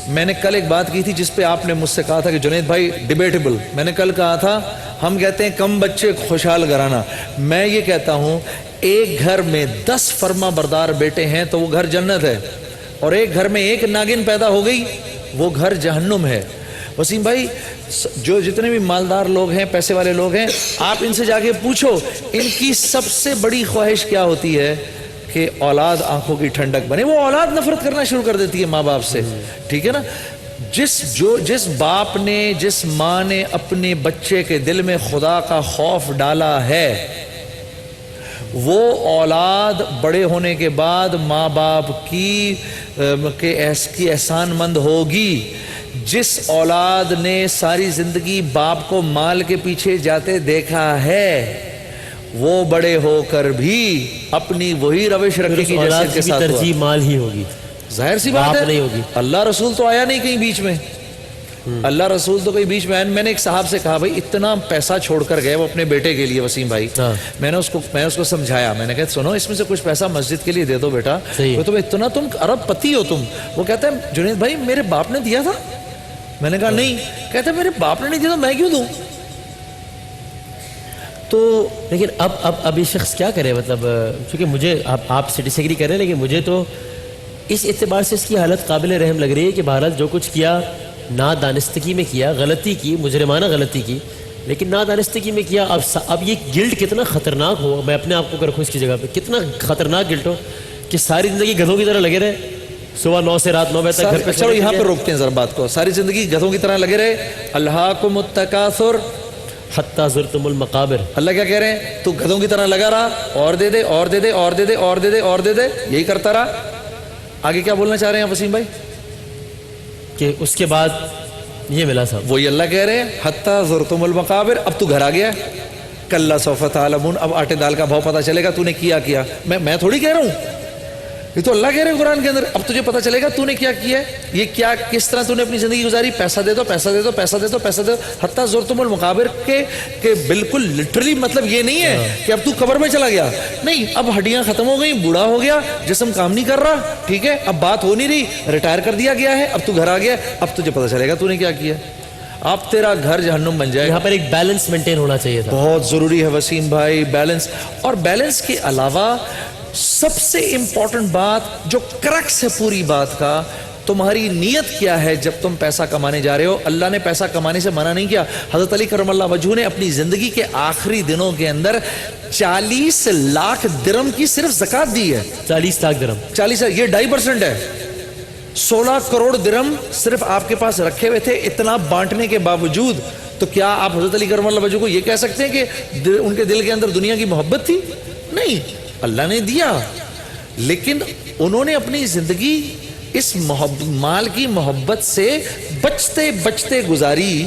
میں نے کل ایک بات کی تھی جس پہ آپ نے مجھ سے کہا تھا کہ جنید بھائی ڈیبیٹیبل. میں نے کل کہا تھا ہم کہتے ہیں کم بچے خوشحال گھرانہ. میں یہ کہتا ہوں ایک گھر میں 10 فرما بردار بیٹے ہیں تو وہ گھر جنت ہے, اور ایک گھر میں ایک ناگن پیدا ہو گئی وہ گھر جہنم ہے. وسیم بھائی جو جتنے بھی مالدار لوگ ہیں, پیسے والے لوگ ہیں, آپ ان سے جا کے پوچھو ان کی سب سے بڑی خواہش کیا ہوتی ہے کہ اولاد آنکھوں کی ٹھنڈک بنے. وہ اولاد نفرت کرنا شروع کر دیتی ہے ماں باپ سے. ٹھیک ہے نا, جس باپ نے, جس ماں نے اپنے بچے کے دل میں خدا کا خوف ڈالا ہے وہ اولاد بڑے ہونے کے بعد ماں باپ کی احسان مند ہوگی. جس اولاد نے ساری زندگی باپ کو مال کے پیچھے جاتے دیکھا ہے وہ بڑے ہو کر بھی اپنی وہی روش رکھے گی جیسے کے ساتھ ترجیح مال ہی ہوگی. ظاہر سی بات ہے, نہیں ہوگی. اللہ رسول تو آیا نہیں کہیں بیچ میں, اللہ رسول تو کہیں بیچ میں آیا. میں نے ایک صاحب سے کہا بھائی اتنا پیسہ چھوڑ کر گئے وہ اپنے بیٹے کے لیے وسیم بھائی, میں نے اس کو سمجھایا. میں نے کہا سنو اس میں سے کچھ پیسہ مسجد کے لیے دے دو بیٹا, تو اتنا تم ارب پتی ہو تم. وہ کہتا ہے جنید بھائی میرے باپ نے دیا تھا. میں نے کہا نہیں. کہتا ہے میرے باپ نے نہیں دیا تو میں کیوں دوں. تو لیکن اب یہ شخص کیا کرے, مطلب چونکہ مجھے آپ سے ڈس ایگری کر رہے ہیں لیکن مجھے تو اس اعتبار سے اس کی حالت قابل رحم لگ رہی ہے کہ بہرحال جو کچھ کیا نادانستگی میں کیا, غلطی کی, مجرمانہ غلطی کی, لیکن نادانستگی میں کیا. اب یہ گلٹ کتنا خطرناک ہو, میں اپنے آپ کو رکھوں اس کی جگہ پہ, کتنا خطرناک گلٹ ہو کہ ساری زندگی گدھوں کی طرح لگے رہے, صبح 9 سے رات 9 بجے تک گھر پہ. چلو یہاں پہ روکتے ہیں ذرا بات کو. ساری زندگی گدھوں کی طرح لگے رہے, الہاکم التکاثر حتی زرتم المقابر. اللہ کیا کہہ رہے ہیں, تو گدھوں کی طرح لگا رہا, اور دے دے اور دے دے اور دے دے اور دے دے اور دے دے, یہی کرتا رہا. آگے کیا بولنا چاہ رہے ہیں وسیم بھائی؟ کہ اس کے بعد یہ ملا صاحب. وہی اللہ کہہ رہے ہیں حتی زرتم المقابر. اب تو گھر آ گیا, کلا سوف تعلمون, اب آٹے دال کا بھاؤ پتہ چلے گا تو نے کیا. میں تھوڑی کہہ رہا ہوں, یہ تو اللہ کہہ رہے ہیں قرآن کے اندر. اب تجھے پتہ چلے گا تو نے کیا ہے, یہ کیا, کس طرح تو نے اپنی زندگی گزاری. پیسہ دے دو, پیسہ دے دو, پیسہ دے دو, پیسہ دے دو. حتی زرتم المقابر کہ بالکل لٹرلی مطلب یہ نہیں ہے کہ اب تو قبر میں چلا گیا, نہیں. اب ہڈیاں ختم ہو گئی, بوڑھا ہو گیا, جسم کام نہیں کر رہا, ٹھیک ہے, اب بات ہو نہیں رہی, ریٹائر کر دیا گیا ہے, اب تو گھر آ گیا, اب تجھے پتہ چلے گا تو نے کیا کیا. اب تیرا گھر جہنم بن جائے. یہاں پر ایک بیلنس مینٹین ہونا چاہیے تھا, بہت ضروری ہے وسیم بھائی, بیلنس. اور بیلنس کے علاوہ سب سے امپورٹنٹ بات جو کرکس ہے پوری بات کا, تمہاری نیت کیا ہے جب تم پیسہ کمانے جا رہے ہو. اللہ نے پیسہ کمانے سے منع نہیں کیا. حضرت علی کرم اللہ وجہہ نے اپنی زندگی کے آخری دنوں کے اندر 40 لاکھ درہم کی صرف زکوٰۃ دی ہے. 40 لاکھ درہم, 40, یہ 2.5% ہے. 16 کروڑ درہم صرف آپ کے پاس رکھے ہوئے تھے. اتنا بانٹنے کے باوجود تو کیا آپ حضرت علی کرم اللہ وجہہ کو یہ کہہ سکتے ہیں کہ ان کے دل کے اندر دنیا کی محبت تھی؟ نہیں, اللہ نے دیا, لیکن انہوں نے اپنی زندگی اس مال کی محبت سے بچتے بچتے گزاری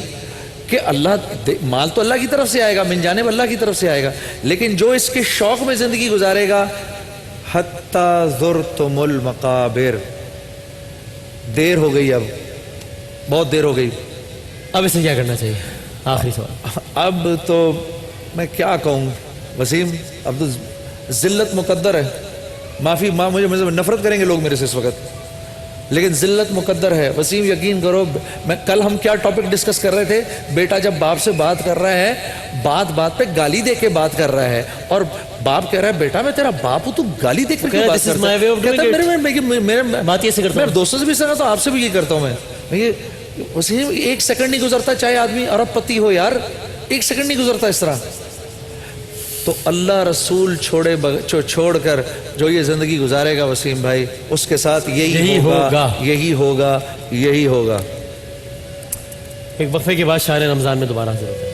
کہ اللہ, مال تو اللہ کی طرف سے آئے گا, من جانب اللہ کی طرف سے آئے گا, لیکن جو اس کے شوق میں زندگی گزارے گا. حتی زرتم المقابر. دیر ہو گئی, اب بہت دیر ہو گئی. اب اسے کیا کرنا چاہیے؟ آخری سوال. اب تو میں کیا کہوں وسیم, اب تو ذلت مقدر ہے. معافی, مجھے نفرت کریں گے لوگ میرے سے اس وقت, لیکن ذلت مقدر ہے. وسیم یقین کرو, میں کل ہم کیا ٹاپک ڈسکس کر رہے تھے, بیٹا جب باپ سے بات کر رہا ہے, بات پہ گالی دے کے بات کر رہا ہے, اور باپ کہہ رہا ہے بیٹا میں تیرا باپ ہوں, تو گالی دے کر کے بات کرتا ہے. بات ایسے کرتا میں دوستوں سے بھی سنا تو آپ سے بھی یہ کرتا ہوں. میں وسیم ایک سیکنڈ نہیں گزرتا, چاہے آدمی ارب پتی ہو یار, ایک سیکنڈ نہیں گزرتا اس طرح. تو اللہ رسول چھوڑ کر جو یہ زندگی گزارے گا وسیم بھائی, اس کے ساتھ یہی ہوگا, یہی ہوگا, یہی ہوگا. ایک وقفے کے بعد شاہ رمضان میں دوبارہ حاضر ہوتے ہیں.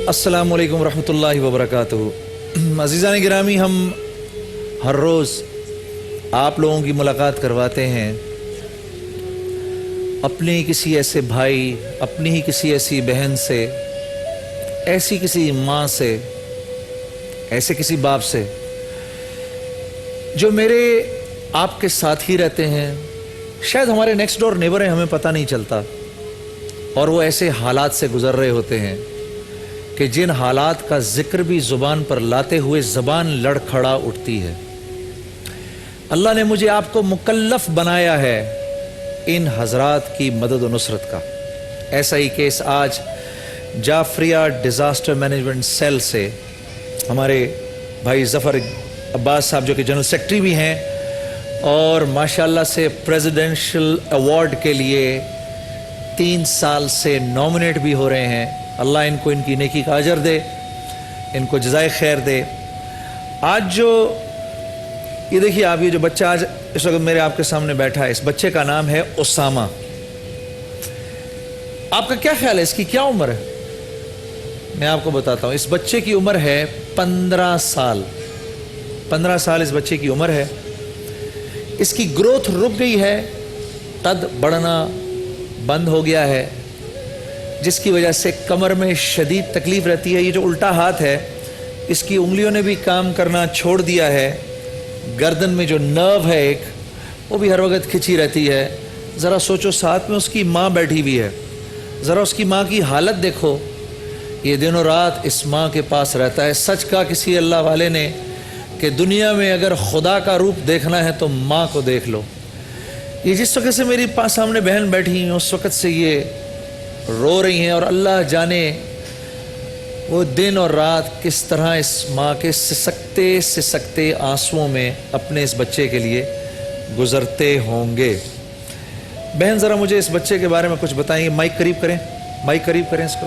السلام علیکم ورحمۃ اللہ وبرکاتہ. عزیزان گرامی, ہم ہر روز آپ لوگوں کی ملاقات کرواتے ہیں اپنے کسی ایسے بھائی, اپنی ہی کسی ایسی بہن سے, ایسی کسی ماں سے, ایسے کسی باپ سے جو میرے آپ کے ساتھ ہی رہتے ہیں, شاید ہمارے نیکسٹ ڈور نیبر ہیں, ہمیں پتہ نہیں چلتا, اور وہ ایسے حالات سے گزر رہے ہوتے ہیں کہ جن حالات کا ذکر بھی زبان پر لاتے ہوئے زبان لڑ کھڑا اٹھتی ہے. اللہ نے مجھے آپ کو مکلف بنایا ہے ان حضرات کی مدد و نصرت کا. ایسا ہی کیس آج جعفریہ ڈیزاسٹر مینجمنٹ سیل سے ہمارے بھائی ظفر عباس صاحب, جو کہ جنرل سیکرٹری بھی ہیں اور ماشاءاللہ سے پریزیڈنشل ایوارڈ کے لیے 3 سال سے نامنیٹ بھی ہو رہے ہیں. اللہ ان کو ان کی نیکی کا اجر دے, ان کو جزائے خیر دے. آج جو یہ دیکھیے آپ, یہ جو بچہ آج اس وقت میرے آپ کے سامنے بیٹھا ہے, اس بچے کا نام ہے اسامہ. آپ کا کیا خیال ہے اس کی کیا عمر ہے؟ میں آپ کو بتاتا ہوں. اس بچے کی عمر ہے 15 سال. 15 سال اس بچے کی عمر ہے. اس کی گروتھ رک گئی ہے, قد بڑھنا بند ہو گیا ہے, جس کی وجہ سے کمر میں شدید تکلیف رہتی ہے. یہ جو الٹا ہاتھ ہے, اس کی انگلیوں نے بھی کام کرنا چھوڑ دیا ہے. گردن میں جو نرو ہے ایک, وہ بھی ہر وقت کھچی رہتی ہے. ذرا سوچو, ساتھ میں اس کی ماں بیٹھی ہوئی ہے, ذرا اس کی ماں کی حالت دیکھو. یہ دن و رات اس ماں کے پاس رہتا ہے. سچ کہا کسی اللہ والے نے کہ دنیا میں اگر خدا کا روپ دیکھنا ہے تو ماں کو دیکھ لو. یہ جس وقت سے میری سامنے بہن بیٹھی ہیں, اس وقت سے یہ رو رہی ہیں, اور اللہ جانے وہ دن اور رات کس طرح اس ماں کے سسکتے آنسوؤں میں اپنے اس بچے کے لیے گزرتے ہوں گے. بہن ذرا مجھے اس بچے کے بارے میں کچھ بتائیں. مائک قریب کریں, مائک قریب کریں اس کو.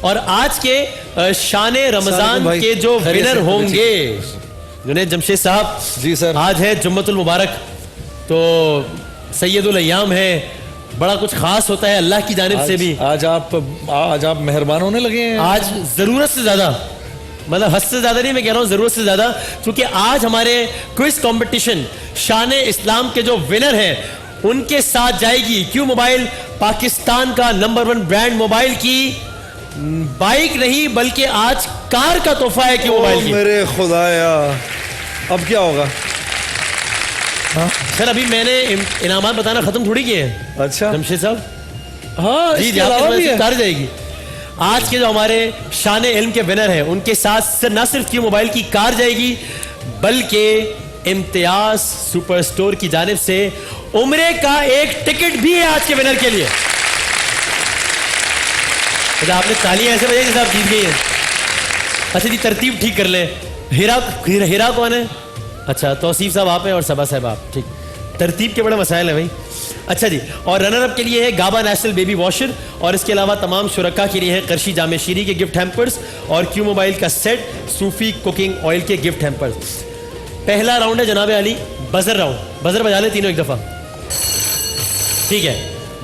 اور آج کے شان رمضان کے جو ونر ہوں گے جنید جمشید صاحب جی سر آج ہے جمعۃ المبارک تو سید الایام ہے بڑا کچھ خاص ہوتا ہے اللہ کی جانب سے بھی آج آپ مہربان ہونے لگے ہیں آج ضرورت سے زیادہ مطلب حد سے زیادہ نہیں میں کہہ رہا ہوں ضرورت سے زیادہ کیونکہ آج ہمارے کوئز کمپٹیشن شان اسلام کے جو ونر ہیں ان کے ساتھ جائے گی کیو موبائل پاکستان کا نمبر 1 برانڈ موبائل کی بائک نہیں بلکہ آج کار کا تحفہ ہے کیو موبائل کی میرے خدایا اب کیا ہوگا سر ابھی میں نے انعامات بتانا ختم تھوڑی کیے ہیں اچھا جمشید صاحب ہاں جی کار جائے گی آج کے جو ہمارے شان علم کے ونر ہیں ان کے ساتھ نہ صرف کیو موبائل کی کار جائے گی بلکہ امتیاز سپر سٹور کی جانب سے عمرے کا ایک ٹکٹ بھی ہے آج کے ونر کے لیے آپ نے تالیاں ایسے بجائی جیسے آپ جیت گئی ہیں اچھا جی ترتیب ٹھیک کر لیں ہیرا کون ہے اچھا توصیف صاحب آپ ہیں اور صبا صاحب آپ ٹھیک ترتیب کے بڑے مسائل ہیں بھائی اچھا جی اور رنر اپ کے لیے ہے گابا نیشنل بیبی واشر اور اس کے علاوہ تمام شرکا کے لیے ہے قرشی جامع شیری کے گفٹ ہیمپرز اور کیو موبائل کا سیٹ صوفی کوکنگ آئل کے گفٹ ہیمپرز پہلا راؤنڈ ہے جناب علی بزر راؤنڈ بزر بجا لیں تینوں ایک دفعہ ٹھیک ہے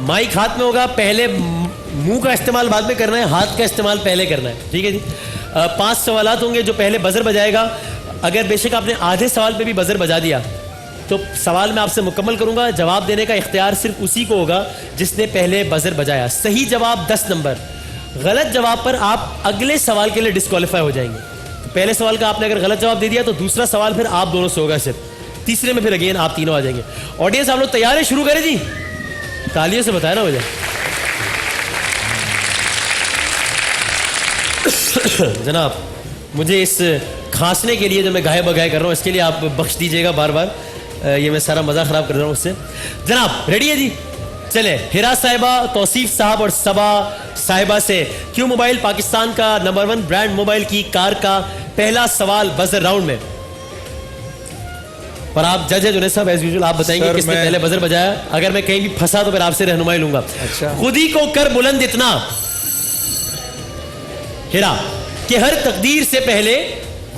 مائک ہاتھ میں ہوگا پہلے منہ کا استعمال بعد میں کرنا ہے ہاتھ کا استعمال پہلے کرنا ہے ٹھیک ہے جی 5 سوالات ہوں گے جو پہلے بزر بجائے گا اگر بے شک آپ نے آدھے سوال پہ بھی بزر بجا دیا تو سوال میں آپ سے مکمل کروں گا جواب دینے کا اختیار صرف اسی کو ہوگا جس نے پہلے بزر بجایا صحیح جواب 10 نمبر غلط جواب پر آپ اگلے سوال کے لیے ڈسکوالیفائی ہو جائیں گے پہلے سوال کا آپ نے اگر غلط جواب دے دیا تو دوسرا سوال پھر آپ دونوں سے ہوگا صرف تیسرے میں پھر اگین آپ تینوں آ جائیں گے آڈینس آپ لوگ تیار ہیں شروع کریں جی تالیوں سے بتایا نا مجھے جناب مجھے اس کھانسنے کے لیے جو میں گائے بگائے کر رہا ہوں اس کے لیے آپ بخش دیجیے گا بار بار یہ میں سارا مزہ خراب کر رہا ہوں اس سے جناب ریڈی ہے جی چلے ہیرا صاحبہ توصیف صاحب اور صبا صاحبہ سے کیو موبائل پاکستان کا نمبر 1 برانڈ موبائل کی کار کا پہلا سوال بزر راؤنڈ میں اور آپ جج ہے جنید صاحب ایز یوزول آپ بتائیں گے کس نے پہلے بزر بجایا اگر میں کہیں بھی پھنسا تو پھر آپ سے رہنمائی لوں گا خود ہی کو کر بلند اتنا ہیرا کہ ہر تقدیر سے پہلے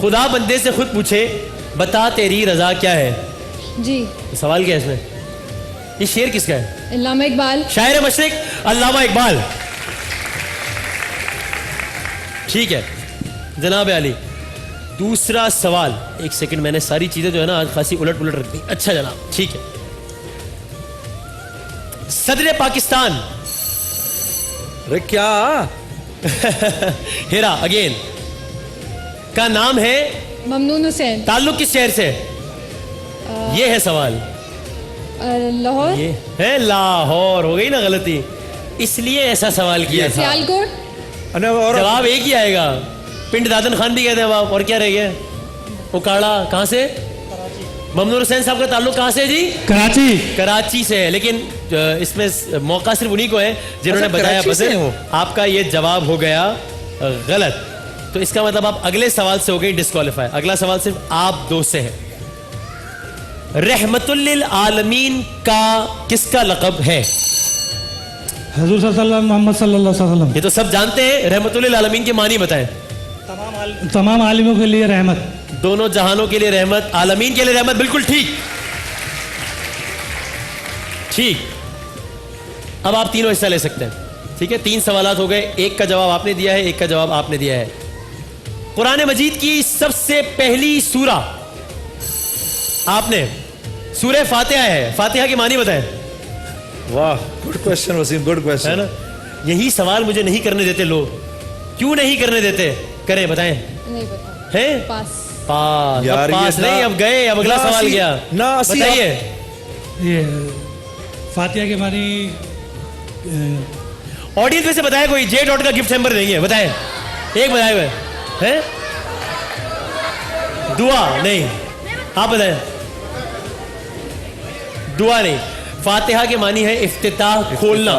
خدا بندے سے خود پوچھے بتا تیری رضا کیا ہے جی سوال کیا ہے اس میں یہ شعر کس کا ہے علامہ اقبال شاعر مشرق علامہ اقبال ٹھیک ہے جناب علی دوسرا سوال ایک سیکنڈ میں نے ساری چیزیں جو ہے نا آج خاصی الٹ پلٹ رکھ دی اچھا جناب ٹھیک ہے صدر پاکستان کیا ہیرا اگین کا نام ہے ممنون حسین تعلق کس شہر سے یہ ہے سوال لاہور یہ ہے لاہور ہو گئی نا غلطی اس لیے ایسا سوال کیا تھا سیالکوٹ جواب ایک ہی آئے گا پنڈ دادن خان بھی کہتے ہیں آپ اور کیا رہ گیا اکاڑا کہاں سے ممنون حسین صاحب کا تعلق کہاں سے جی کراچی سے ہے لیکن اس میں موقع صرف انہی کو ہے جنہوں نے بتایا بزر آپ کا یہ جواب ہو گیا غلط تو اس کا مطلب آپ اگلے سوال سے ہو گئی ڈسکوالیفائی اگلا سوال صرف آپ دو سے ہے رحمت للعالمین کا کس کا لقب ہے حضور صلی اللہ علیہ وسلم محمد صلی اللہ علیہ وسلم یہ تو سب جانتے ہیں رحمت للعالمین کے معنی بتائیں تمام عالموں کے لیے رحمت دونوں جہانوں کے لیے رحمت عالمین کے لیے رحمت بالکل ٹھیک ٹھیک اب آپ تینوں حصہ لے سکتے ہیں ٹھیک ہے 3 سوالات ہو گئے ایک کا جواب آپ نے دیا ہے ایک کا جواب آپ نے دیا ہے قرآن مجید کی سب سے پہلی سورہ آپ نے سورہ فاتحہ ہے فاتحہ کے معنی بتائیں واہ good question Waseem good question ہے نا یہی سوال مجھے نہیں کرنے دیتے لوگ کیوں نہیں کرنے دیتے کریں بتائیں ہیں پاس نہیں اب گئے اب اگلا سوال گیا بتائیے یہ فاتحہ کے معنی آڈینس میں سے بتائیں کوئی جے ڈاٹ کا گفٹ ہیمبر نہیں ہے بتائیں ایک بتائے ہوئے ہیں دعا نہیں آپ بتائیں دعا نہیں فاتحہ کے معنی ہے افتتاح کھولنا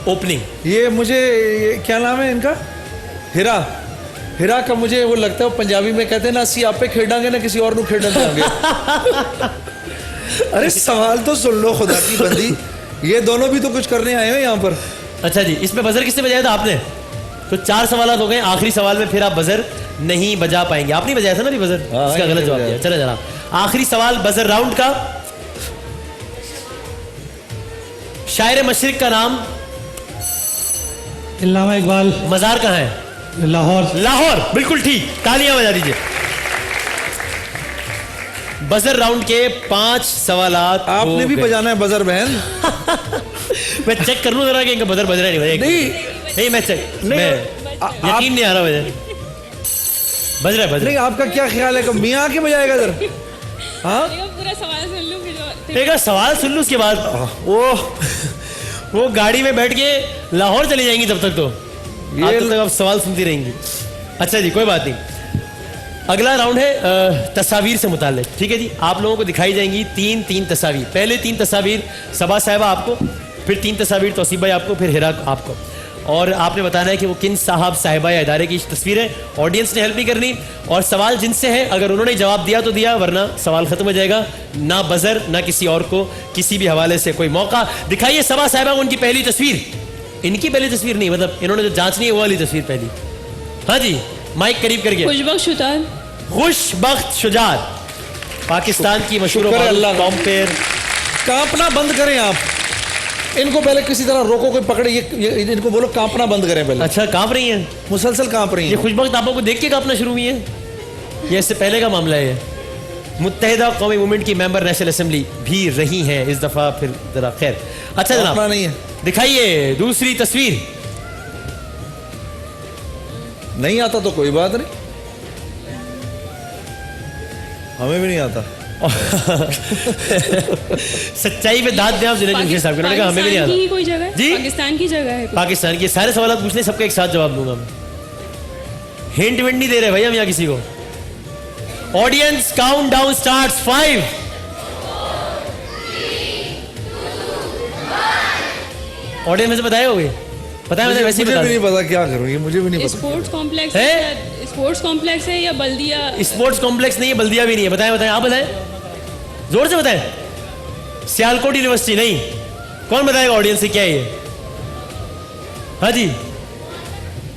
اوپننگ یہ مجھے کیا نام ہے ان کا ہیرا ہیرا کا مجھے وہ لگتا ہے پنجابی میں کہتے ہیں نا اسی آپ پہ کھیڑاں گے نا کسی اور نو کھیڑاں دیں گے ارے سوال تو سن لو خدا کی بندی یہ دونوں بھی تو کچھ کرنے آئے ہیں یہاں پر اچھا جی اس میں بزر کس نے بجایا تھا آپ نے تو 4 سوالات ہو گئے. آخری سوال میں پھر آپ بزر نہیں بجا پائیں گے. آپ نہیں بجایا تھا نا ابھی بزر, اس کا غلط جواب دیا. چلے جناب, آخری سوال بزر راؤنڈ کا. شاعر مشرق کا نام علامہ اقبال. مزار کہاں ہے؟ لاہور. لاہور, بالکل ٹھیک, تالیاں بجا دیجیے. بزر راؤنڈ کے 5 سوالات. آپ نے بھی بجانا ہے بزر بہن. میں چیک کر لوں ذرا کہ ان کا بزر بج رہا ہے. نہیں میں چیک, یقین نہیں آ رہا مجھے. بج رہا ہے. نہیں, آپ کا کیا خیال ہے کہ میاں کے بجائے گا ادھر؟ ہاں, پورا سوال سن لوں پھر. ایک سوال سن لوں, اس کے بعد وہ گاڑی میں بیٹھ کے لاہور چلی جائیں گی تب تک. تو آپ سوال سنتی رہیں گی. اچھا جی, کوئی بات نہیں. اگلا راؤنڈ ہے تصاویر سے متعلق. ٹھیک ہے جی, آپ لوگوں کو دکھائی جائیں گی 3 تصاویر. پہلے 3 تصاویر صبا صاحبہ آپ کو, پھر 3 تصاویر توصیف بھائی آپ کو, پھر ہیرا آپ کو. اور آپ نے بتانا ہے کہ وہ کن صاحب صاحبہ یا ادارے کی تصویر ہے. آڈینس نے ہیلپ نہیں کرنی, اور سوال جن سے ہے اگر انہوں نے جواب دیا تو دیا, ورنہ سوال ختم ہو جائے گا. نہ بزر نہ کسی اور کو کسی بھی حوالے سے کوئی موقع. دکھائیے صبا صاحبہ کو ان کی پہلی تصویر. ان کی پہلی تصویر نہیں, مطلب انہوں نے جو جانچنی ہے وہ والی تصویر پہلی. ہاں جی, مائک قریب کر کے. خوش بخت شجاعت, پاکستان کی مشہور قوم پیر. کانپنا بند کریں آپ. ان کو پہلے کسی طرح روکو, کوئی پکڑے, ان کو بولو کانپنا بند کریں پہلے. اچھا, کانپ رہی ہیں, مسلسل کانپ رہی ہیں. یہ خوش بخت آپوں کو دیکھ کے کانپنا شروع ہوئی ہے, یہ اس سے پہلے کا معاملہ ہے. متحدہ قومی موومنٹ کی ممبر نیشنل اسمبلی بھی رہی ہیں اس دفعہ. پھر ذرا خیر. اچھا جناب, نہیں ہے, دکھائیے دوسری تصویر. نہیں آتا تو کوئی بات نہیں, ہمیں بھی نہیں آتا. سچائی پہ داد دیں آپ جنید جمشید صاحب کو. انہوں نے کہا ہمیں بھی نہیں آتا. کوئی جگہ ہے جی, پاکستان کی جگہ ہے. پاکستان کی. سارے سوالات پوچھنے, سب کا ایک ساتھ جواب دوں گا. ہنٹ ونٹ نہیں دے رہے بھائی ہم یہاں کسی کو. Audience count down starts 5. Audience میں سے بتائے ہوگے؟ بتائیں. مجھے ویسے بھی نہیں پتا کیا کروں, یہ مجھے بھی نہیں پتا. اسپورٹس کمپلیکس ہے, اسپورٹس کمپلیکس ہے یا بلدیہ؟ اسپورٹس کمپلیکس نہیں ہے, بلدیہ بھی نہیں ہے. بتائیں بتائیں, آپ بتائیں, زور سے بتائیں. سیالکوٹ یونیورسٹی نہیں. کون بتائے گا آڈینس سے کیا ہے یہ؟ ہاں جی,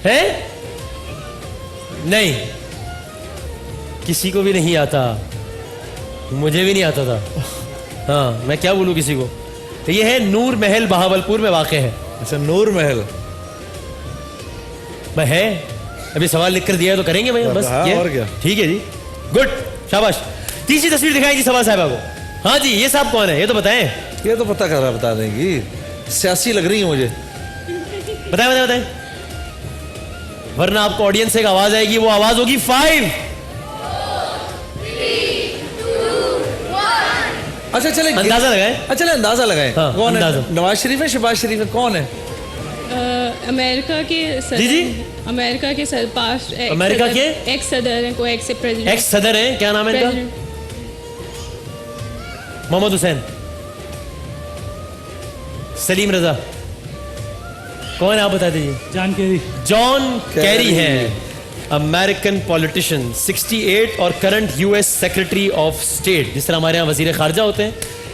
ہے نہیں, کسی کو بھی نہیں آتا, مجھے بھی نہیں آتا تھا. ہاں, میں کیا بولوں کسی کو. یہ ہے نور محل, بہاولپور میں واقع ہے. اچھا, نور محل میں ہے. ابھی سوال لکھ کر دیا ہے تو کریں گے بھائی بس. اور کیا, ٹھیک ہے جی, گڈ, شاباش. تیسری تصویر دکھائیں جی صبا صاحبہ کو. ہاں جی, یہ صاحب کون ہے یہ تو بتائیں. یہ تو پتہ کر رہا, بتا دیں گی, سیاسی لگ رہی ہے مجھے. بتائیں بتائیں بتائیں, ورنہ آپ کو آڈینس سے ایک آواز آئے گی, وہ آواز ہوگی 5. اچھا چلیں, اندازہ لگائیں. اچھا اندازہ لگائیں. کون ہے؟ نواز شریف ہے, شہباز شریف ہے, کون ہے؟ امریکہ کے جی جی, امریکہ کے پاس, امریکہ کے ایکس صدر ہیں, کوئی ایکس پریزیڈنٹ, ایکس صدر ہیں. کیا نام ہے ان کا؟ محمد حسین, سلیم رضا, کون ہے آپ بتا دیجیے. John Kerry. جان کیری ہیں, امریکن پولیٹیشین, 68 اور current US secretary of state. جس طرح ہمارے یہاں وزیر خارجہ ہوتے ہیں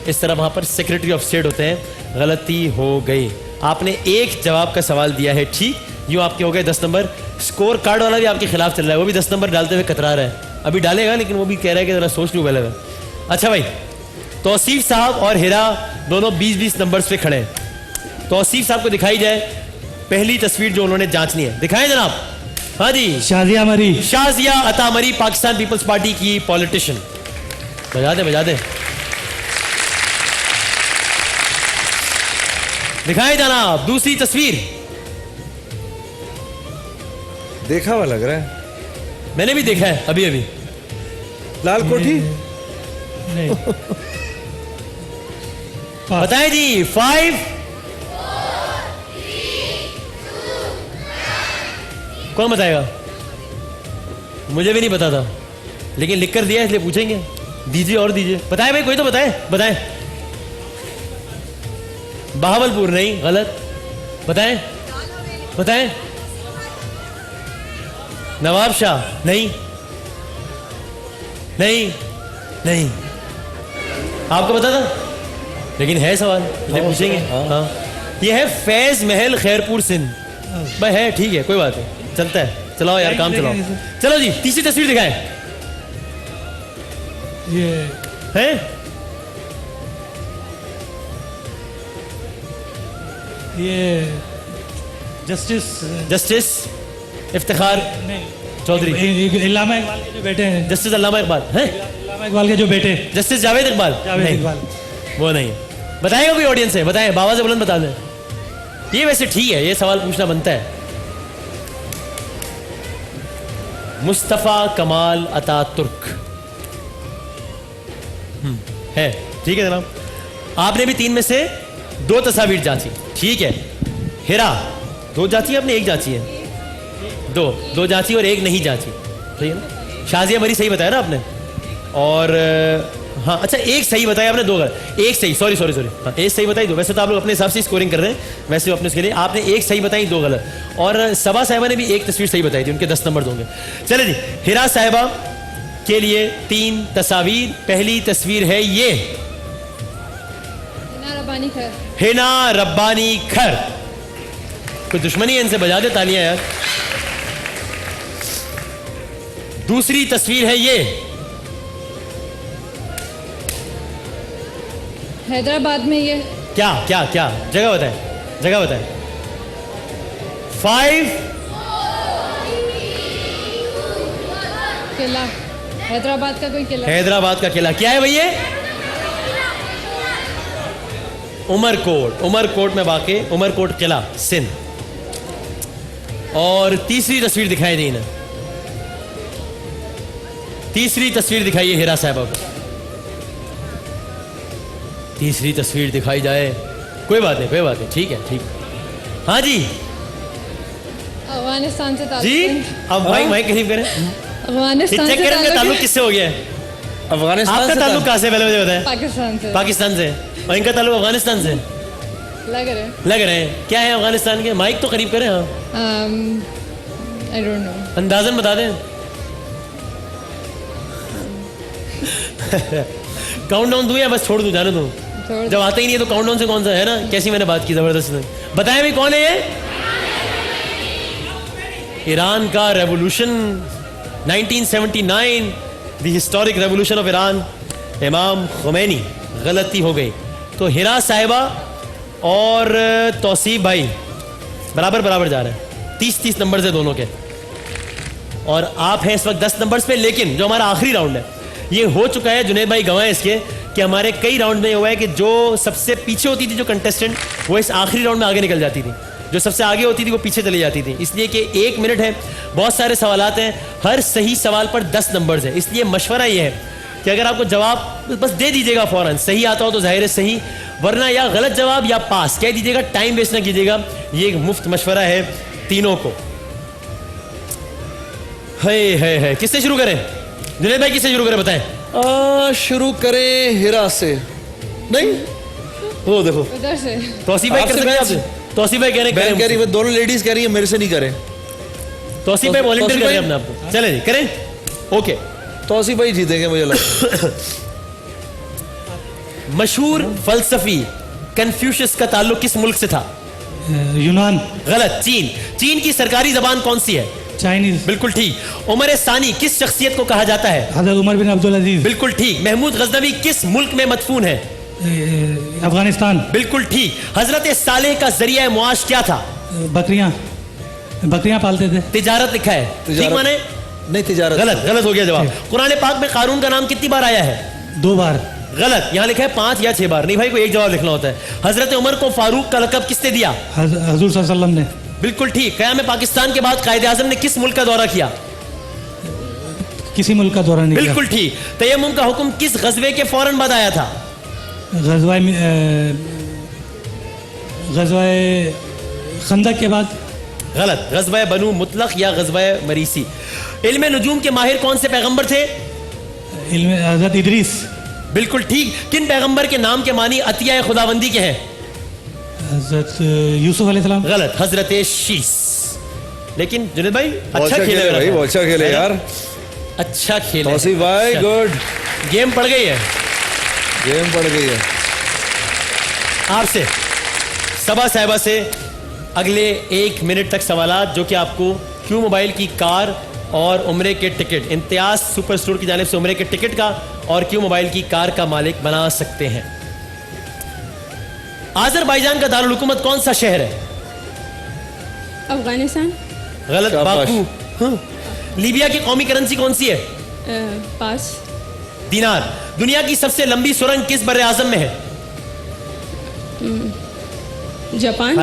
اس طرح وہاں پر سیکرٹری آف اسٹیٹ ہوتے ہیں. غلطی ہو گئی, آپ نے ایک جواب کا سوال دیا ہے ٹھیک, یوں آپ کے ہو گئے 10 نمبر. اسکور کارڈ والا بھی آپ کے خلاف چل رہا ہے, وہ بھی 10 نمبر ڈالتے ہوئے کترا رہا ہے. ابھی ڈالے گا لیکن وہ بھی کہہ رہا ہے کہ ذرا سوچ لوں پہلے. اچھا بھائی, توصیف صاحب اور ہیرا دونوں 20-20 نمبرز پہ کھڑے ہیں. توصیف صاحب کو دکھائی جائے پہلی تصویر جو انہوں نے جانچنی ہے. دکھائیں جناب. ہاں جی, شازیہ مری. شازیہ عطا مری, پاکستان پیپلز پارٹی کی پولیٹیشین. بجا دیں بجا دیں. دکھائیں جناب دوسری تصویر. دیکھا ہوا لگ رہا ہے, میں نے بھی دیکھا ہے ابھی ابھی. لال کوٹھی نہیں. بتائیں جی. 5. کون بتائے گا؟ مجھے بھی نہیں پتا تھا لیکن لکھ کر دیا اس لیے پوچھیں گے. دیجیے اور دیجیے. بتائیں بھائی, کوئی تو بتائیں. بتائیں. بہاولپور نہیں, غلط. بتائیں بتائیں. نواب شاہ نہیں. نہیں نہیں, آپ کو پتا تھا لیکن ہے سوال, پوچھیں گے. ہاں, یہ ہے فیض محل, خیرپور سندھ. بھائی ہے ٹھیک ہے کوئی بات نہیں چلتا ہے چلاؤ یار کام چلاؤ چلو جی تیسری تصویر دکھائیں یہ ہے یہ جسٹس افتخار چودھری علامہ اقبال کے جو بیٹے ہیں جسٹس علامہ اقبال ہیں علامہ اقبال کے جو بیٹے جسٹس جاوید اقبال جاوید اقبال وہ نہیں بتائے گا کوئی آڈینس ہے بتائیں بابا سے بلند بتا دیں یہ ویسے ٹھیک ہے یہ سوال پوچھنا بنتا ہے مصطفیٰ کمال اتا ترک ہے ٹھیک ہے جناب آپ نے بھی 3 میں سے 2 تصاویر جانچی ٹھیک ہے ہیرا 2 جانچی آپ نے 1 جانچی ہے 2 جانچی اور 1 نہیں جانچی ٹھیک ہے نا شازیہ مری صحیح بتایا نا آپ نے اور ہاں اچھا 1 صحیح بتایا آپ نے 2 غلط 1 صحیح سوری ہاں 1 صحیح بتائی 2 ویسے تو آپ لوگ اپنے حساب سے اسکورنگ کر رہے ہیں ویسے اپنے اس کے لیے آپ نے 1 صحیح بتائی 2 غلط اور صبا صاحبہ نے بھی 1 تصویر صحیح بتائی تھی ان کے 10 نمبر ہوں گے چلے جی ہیرا صاحبہ کے لیے 3 تصاویر پہلی تصویر ہے یہ ہینا ربانی کھر کوئی دشمنی ہے ان سے بجا دے تالیاں یار دوسری تصویر ہے یہ حیدرآباد میں یہ کیا جگہ بتائیں 5 قلعہ حیدرآباد کا کوئی قلعہ حیدرآباد کا قلعہ کیا ہے بھائی عمر کوٹ میں واقع عمر کوٹ قلعہ سندھ اور تیسری تصویر دکھائی دی نا تیسری تصویر دکھائیے ہیرا صاحبہ کو تیسری تصویر دکھائی جائے کوئی بات نہیں ٹھیک ہے ہاں جی افغانستان سے جی اب مائک قریب کریں افغانستان سے تعلق کس سے ہو گیا ہے افغانستان آپ کا تعلق کہاں سے پہلے مجھے بتائیں پاکستان سے اور ان کا تعلق افغانستان سے لگ رہے ہیں کیا ہے افغانستان کے مائک تو قریب کریں ہاں اندازن بتا دیں کاؤنٹ ڈاؤن دوں یا بس چھوڑ دوں جانے دوں جب آتا ہی نہیں ہے تو کاؤنٹ ڈاؤن سے کون سا ہے نا کیسی میں نے بات کی زبردست بتائیں بھی کون ہے یہ ایران کا revolution 1979 the historic revolution of Iran امام خمینی غلطی ہو گئی تو ہیرا صاحبہ اور توصیف بھائی برابر جا رہے ہیں 30 نمبر سے دونوں کے اور آپ ہیں اس وقت 10 نمبر پہ لیکن جو ہمارا آخری راؤنڈ ہے یہ ہو چکا ہے جنید بھائی گواہ اس کے کہ ہمارے کئی راؤنڈ میں یہ ہوا ہے کہ جو سب سے پیچھے ہوتی تھی جو کنٹیسٹنٹ وہ اس آخری راؤنڈ میں آگے نکل جاتی تھی جو سب سے آگے ہوتی تھی وہ پیچھے چلی جاتی تھی اس لیے کہ 1 منٹ ہے بہت سارے سوالات ہیں ہر صحیح سوال پر 10 نمبرز ہیں اس لیے مشورہ یہ ہے کہ اگر آپ کو جواب بس دے دیجیے گا فوراً صحیح آتا ہو تو ظاہر ہے صحیح ورنہ یا غلط جواب یا پاس کہہ دیجیے گا ٹائم ویسٹ نہ کیجیے گا یہ ایک مفت مشورہ ہے تینوں کو ہے کس سے شروع کریں جنید بھائی کس سے شروع کریں بتائیں شروع کریں ہیرا سے نہیں وہ دیکھو ادھر سے توصیف بھائی کر سکتے ہیں توصیف بھائی کہہ رہی ہے دونوں لیڈیز کہہ رہی ہیں میرے سے نہیں کریں توصیف بھائی والنٹیئر کریں اپنے آپ کو چلیں جی کریں اوکے توصیف بھائی جیتیں گے مجھے لگتا ہے مشہور فلسفی کنفیوشس کا تعلق کس ملک سے تھا یونان غلط چین کی سرکاری زبان کون سی ہے چائنیز بالکل ٹھیک عمر ثانی کس شخصیت کو کہا جاتا ہے حضرت عمر بن عبدالعزیز بالکل ٹھیک محمود غزنوی کس ملک میں مدفون ہے افغانستان بالکل ٹھیک حضرت صالح کا ذریعہ معاش کیا تھا بکریاں پالتے تھے تجارت لکھا ہے ٹھیک مانے نہیں تجارت غلط ہو گیا جواب قرآن پاک میں قارون کا نام کتنی بار آیا ہے 2 بار غلط یہاں لکھا ہے 5 یا 6 بار نہیں بھائی کو ایک جواب لکھنا ہوتا ہے حضرت عمر کو فاروق کا لقب کس نے دیا حضور صلی اللہ علیہ وسلم نے بالکل ٹھیک قیام پاکستان کے بعد قائد اعظم نے کس ملک کا دورہ کیا کسی ملک کا دورہ نہیں بالکل ٹھیک تیمم کا حکم کس غزوے کے فوراً بعد آیا تھا غزوہ خندق کے بعد غلط غزوہ بنو مطلق یا غزوہ مریسی علم نجوم کے ماہر کون سے پیغمبر تھے حضرت ادریس بالکل ٹھیک کن پیغمبر کے نام کے معنی عطیہ خداوندی کے ہیں حضرت یوسف علیہ السلام غلط حضرت شیس لیکن جنید بھائی اچھا کھیلے بھائی بہت اچھا کھیلے یار اچھا کھیلے توصیف بھائی گڈ گیم پڑ گئی ہے آپ سے صبا صاحبہ سے اگلے 1 منٹ تک سوالات جو کہ آپ کو کیو موبائل کی کار اور عمرے کے ٹکٹ، امتیاز سپر اسٹور کی جانب سے عمرے کے ٹکٹ کا اور کیو موبائل کی کار کا مالک بنا سکتے ہیں۔ آذربائیجان کا دارالحکومت کون سا شہر ہے؟ افغانستان۔ غلط، باکو۔ لیبیا کی قومی کرنسی کون سی ہے؟ پاس۔ دینار۔ دنیا کی سب سے لمبی سرنگ کس بر اعظم میں ہے؟ جاپان۔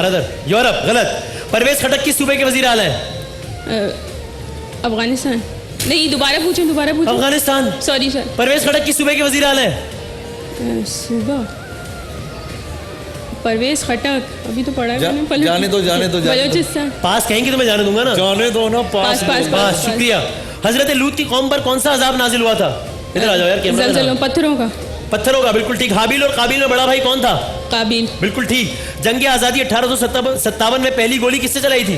یورپ۔ غلط۔ پرویز خٹک کس صوبے کے وزیر اعلیٰ ہیں؟ افغانستان۔ نہیں، دوبارہ پوچھیں۔ افغانستان۔ Sorry sir. پرویز خٹک کس صوبے کے وزیر اعلیٰ ہیں؟ صوبہ پرویز خٹک، ابھی تو پڑھا ہے میں نے۔ جانے دو بلوچستان۔ پاس کہیں گے تو میں جانے دوں گا نا۔ جانے دو نا، پاس۔ شکریہ۔ حضرت لوط کی قوم پر کون سا عذاب نازل ہوا تھا؟ ادھر آ جاؤ یار، زلزلوں، پتھروں کا۔ بالکل ٹھیک۔ حابیل اور قابیل میں بڑا بھائی کون تھا؟ قابیل۔ بالکل ٹھیک۔ جنگ آزادی 1857 میں پہلی گولی کس سے چلائی تھی؟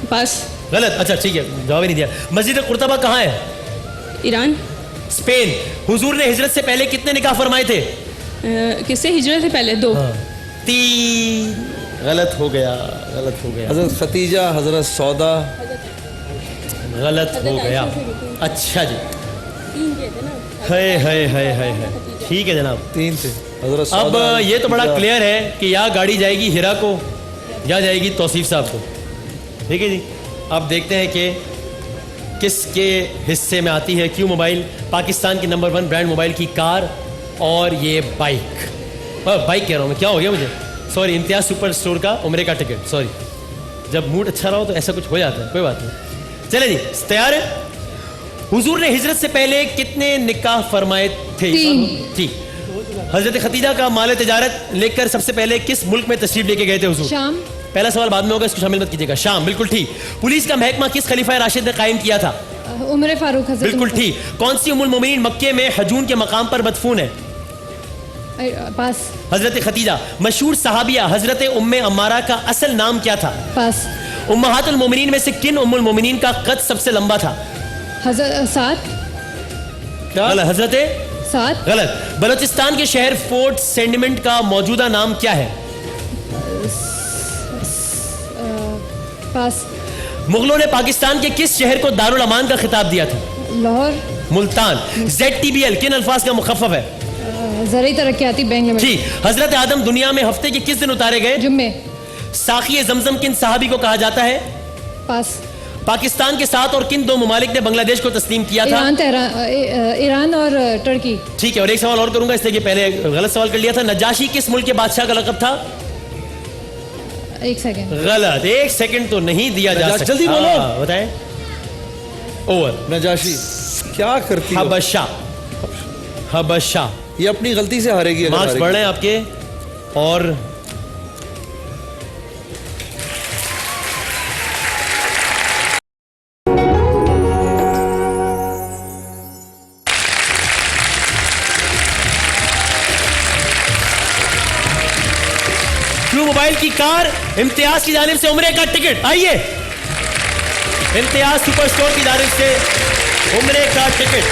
پاس۔ غلط۔ اچھا ٹھیک ہے، جواب ہی نہیں دیا۔ مسجد قرطبہ کہاں ہے؟ ایران۔ اسپین۔ حضور نے ہجرت سے پہلے کتنے نکاح فرمائے تھے؟ کس سے ہجرت سے پہلے؟ 2۔ 3۔ غلط ہو گیا۔ حضرت ختیجہ، حضرت سودا۔ غلط ہو گیا۔ اچھا جی، ہے ٹھیک ہے جناب، 3 تھے حضرت اب سودا۔ یہ تو بڑا کلیئر ہے کہ یا گاڑی جائے گی ہیرا کو یا جائے گی توصیف صاحب کو، ٹھیک ہے جی۔ اب دیکھتے ہیں کہ کس کے حصے میں آتی ہے کیو موبائل، پاکستان کی نمبر 1 برانڈ موبائل کی کار اور یہ بائک کہہ رہا ہوں میں، کیا ہو گیا مجھے، سوری، امتیاز سپر اسٹور کا عمرے کا ٹکٹ، سوری، جب موڈ اچھا رہا ہو تو ایسا کچھ ہو جاتا ہے، کوئی بات نہیں۔ چلے جی، تیار ہے؟ حضور نے ہجرت سے پہلے کتنے نکاح فرمائے تھے؟ 3۔ ٹھیک۔ حضرت ختیجہ کا مال تجارت لے کر سب سے پہلے کس ملک میں تشریف لے کے گئے تھے حضور؟ شام۔ پہلا سوال بعد میں ہوگا، اس کو شامل مت کیجیے گا۔ شام، بالکل ٹھیک۔ پولیس کا محکمہ کس خلیفہ راشد نے قائم کیا تھا؟ عمر فاروق۔ حضرت بالکل ٹھیک۔ کون سی ام المومنین مکے میں حجون کے مقام پر مدفون ہے؟ پاس۔ حضرت ختیجہ۔ مشہور صحابیہ حضرت ام عمارہ کا اصل نام کیا تھا؟ پاس۔ امہات المومنین میں سے کن ام المومنین کا قد سب سے لمبا تھا؟ حضرت سعد۔ حضرت سعد۔ غلط۔ بلوچستان کے شہر فورٹ سینڈمنٹ کا موجودہ نام کیا ہے؟ پاس۔ مغلوں نے پاکستان کے کس شہر کو دارالامان کا خطاب دیا تھا؟ لاہور۔ ملتان۔ ZTBL کن الفاظ کا مخفف ہے؟ زرعی ترقیاتی بینک۔ جی۔ حضرت آدم دنیا میں ہفتے کے کس دن اتارے گئے؟ جمعے۔ ساقی زمزم کن صحابی کو کہا جاتا ہے؟ پاس۔ پاکستان کے ساتھ اور کن 2 ممالک نے بنگلہ دیش کو تسلیم کیا تھا؟ ایران اور ٹرکی۔ ٹھیک ہے، اور ایک سوال اور کروں گا اس لیے کہ پہلے غلط سوال کر لیا تھا۔ نجاشی کس ملک کے بادشاہ کا لقب تھا؟ 1 سیکنڈ۔ غلط، 1 سیکنڈ تو نہیں دیا جا سکتا، جلدی بولو۔ بتائیں۔ اوور۔ نجاشی کیا کرتی ہے؟ حبشہ۔ یہ اپنی غلطی سے ہارے گی۔ مارکس بڑھ رہے ہیں آپ کے، اور موبائل کی کار، امتیاز کی جانب سے عمرے کا ٹکٹ، آئیے، امتیاز سپر اسٹور کی جانب سے عمرے کا ٹکٹ۔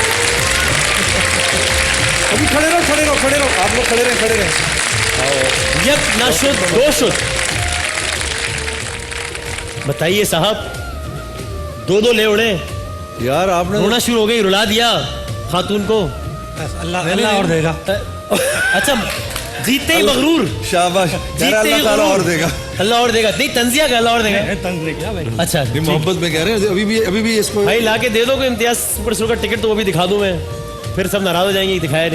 ابھی کھڑے رہو، آپ لوگ کھڑے رہیں۔ یک نہ شد 2 شد۔ بتائیے صاحب، 2 لے اڑے یار، آپ نے رونا شروع ہو گئی، رلا دیا خاتون کو۔ اللہ اور دے گا۔ اچھا، جیتے ہی مغرور، شاباش، اللہ تعالیٰ اور دے گا، اللہ اور دے گا، نہیں تنزیہ کا اللہ اور دے گا۔ اچھا، محبت میں کہہ رہے ہیں، ابھی بھی اس کو بھائی لا کے دے دو کہ امتیاز سپر اسٹور کا ٹکٹ، تو وہ بھی دکھا دوں میں، پھر سب ناراض ہو جائیں گے، دکھایا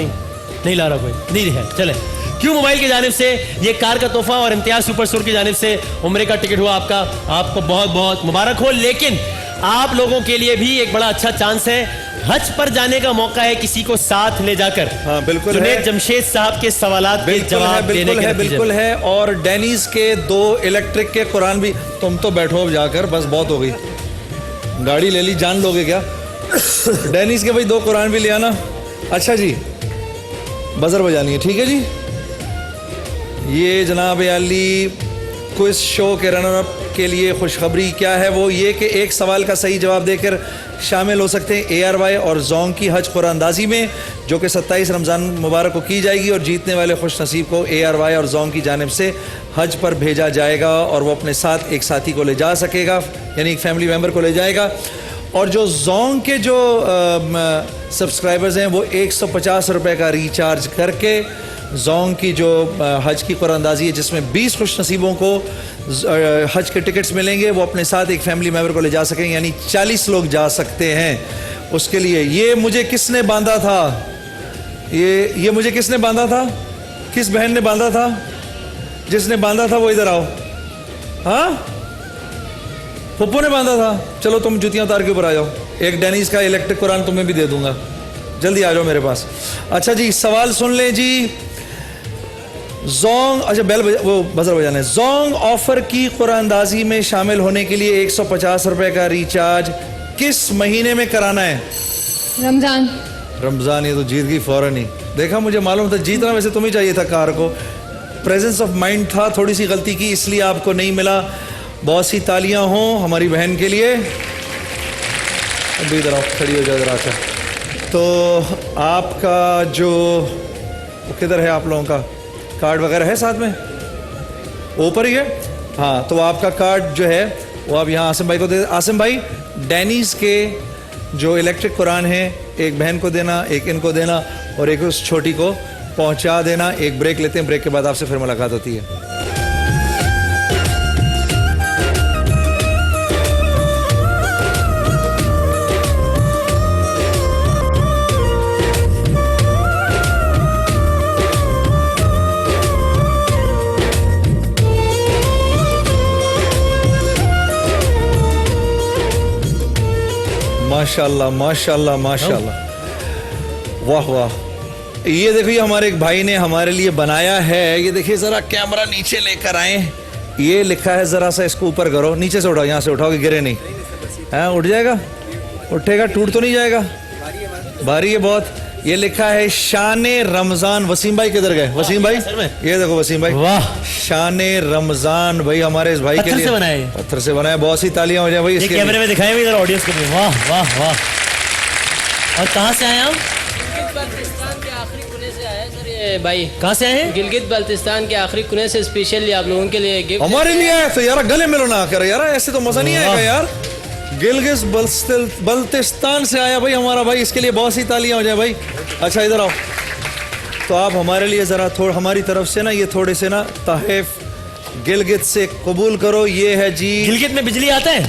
نہیں لا رہا کوئی، نہیں دکھایا۔ چلیں، کیو موبائل کی جانب سے یہ کار کا تحفہ اور امتیاز سپر اسٹور کی جانب سے عمرے کا ٹکٹ ہوا آپ کا، آپ کو بہت بہت مبارک ہو۔ لیکن آپ لوگوں کے لیے بھی ایک بڑا اچھا چانس ہے، حج پر جانے کا موقع ہے کسی کو ساتھ لے جا کر جنید جمشید صاحب کے سوالات کے جواب دینے کے بالکل ہے، اور ڈینیز کے 2 الیکٹرک کے قرآن بھی۔ تم تو بیٹھو اب جا کر، بس بہت ہو گئی، گاڑی لے لی، جان لو گے کیا؟ ڈینیز کے بھائی 2 قرآن بھی لے آنا۔ اچھا جی، بزر بجانی ہے، ٹھیک ہے جی۔ یہ جناب علی کوئز شو کے رنر اپ کے لیے خوشخبری کیا ہے؟ وہ یہ کہ 1 سوال کا صحیح جواب دے کر شامل ہو سکتے ہیں ARY اور زونگ کی حج قرآن اندازی میں، جو کہ 27 رمضان مبارک کو کی جائے گی، اور جیتنے والے خوش نصیب کو ARY اور زونگ کی جانب سے حج پر بھیجا جائے گا، اور وہ اپنے ساتھ ایک ساتھی کو لے جا سکے گا، یعنی ایک فیملی ممبر کو لے جائے گا۔ اور جو زونگ کے جو سبسکرائبرز ہیں وہ 150 روپے کا ریچارج کر کے زونگ کی جو حج کی قرآن اندازی ہے، جس میں 20 خوش نصیبوں کو حج کے ٹکٹس ملیں گے، وہ اپنے ساتھ ایک فیملی ممبر کو لے جا سکیں، یعنی 40 لوگ جا سکتے ہیں اس کے لیے۔ یہ مجھے کس نے باندھا تھا؟ یہ مجھے کس نے باندھا تھا؟ کس بہن نے باندھا تھا؟ جس نے باندھا تھا وہ ادھر آؤ۔ ہاں پھپھو نے باندھا تھا؟ چلو تم جوتیاں اتار کے اوپر آ جاؤ، ایک ڈینیز کا الیکٹرک قرآن تمہیں بھی دے دوں گا، جلدی آ جاؤ میرے پاس۔ اچھا جی سوال سن لیں جی۔ زونگ، اچھا بیل وہ بزر بجانا ہے۔ زونگ آفر کی قرآن اندازی میں شامل ہونے کے لیے 150 روپے کا ریچارج کس مہینے میں کرانا ہے؟ رمضان۔ رمضان، یہ تو جیت گئی فوراً ہی۔ دیکھا مجھے معلوم تھا جیتنا ویسے تمہیں چاہیے تھا، کار کو پریزنس آف مائنڈ تھا، تھوڑی سی غلطی کی اس لیے آپ کو نہیں ملا۔ بہت سی تالیاں ہوں ہماری بہن کے لیے۔ ابھی ادھر آپ کھڑی ہو جائے ذرا کر۔ تو آپ کا جو کدھر ہے آپ لوگوں کا کارڈ وغیرہ ہے ساتھ میں؟ اوپر ہی ہے؟ ہاں تو آپ کا کارڈ جو ہے وہ آپ یہاں عاصم بھائی کو دے۔ عاصم بھائی ڈینیز کے جو الیکٹرک قرآن ہیں ایک بہن کو دینا، ایک ان کو دینا، اور ایک اس چھوٹی کو پہنچا دینا۔ ایک بریک لیتے ہیں، بریک کے بعد آپ سے پھر ملاقات ہوتی ہے۔ ماشاءاللہ ماشاءاللہ ماشاءاللہ، واہ واہ۔ یہ دیکھو یہ ہمارے ایک بھائی نے ہمارے لیے بنایا ہے، یہ دیکھیے ذرا کیمرہ نیچے لے کر آئیں۔ یہ لکھا ہے، ذرا سا اس کو اوپر کرو، نیچے سے اٹھاؤ، یہاں سے اٹھاؤ کہ گرے نہیں۔ ہاں اٹھ جائے گا، اٹھے گا، ٹوٹ تو نہیں جائے گا؟ بھاری ہے بہت۔ یہ لکھا ہے شان رمضان۔ وسیم بھائی کدھر گئے؟ وسیم بھائی یہ دیکھو، وسیم بھائی واہ، شان رمضان بھائی ہمارے اس بھائی کے لیے پتھر سے بنایا۔ بہت سی تالیاں ہو جائیں بھائی اس کے کیمرے میں دکھائیں ادھر آڈینس کو۔ واہ واہ واہ۔ اور کہاں سے آئے آپ؟ بلتستان کے آخری کونے سے آئے سر یہ بھائی۔ کہاں سے آئے ہیں؟ گلگت بلتستان کے آخری کونے سے اسپیشلی آپ لوگوں کے لیے گفٹ ہمارے لیے آئے تو یار گلے ملو نہ کر یار، ایسے تو مزہ نہیں آئے گا یار۔ گلگت بلتستان سے آیا بھائی ہمارا بھائی، اس کے لیے بہت سی تالیاں ہو جائیں بھائی۔ اچھا ادھر آؤ، تو آپ ہمارے لیے ذرا تھوڑا ہماری طرف سے نا یہ تھوڑے سے نا تحائف گلگت سے قبول کرو۔ یہ ہے جی، گلگت میں بجلی آتا ہے؟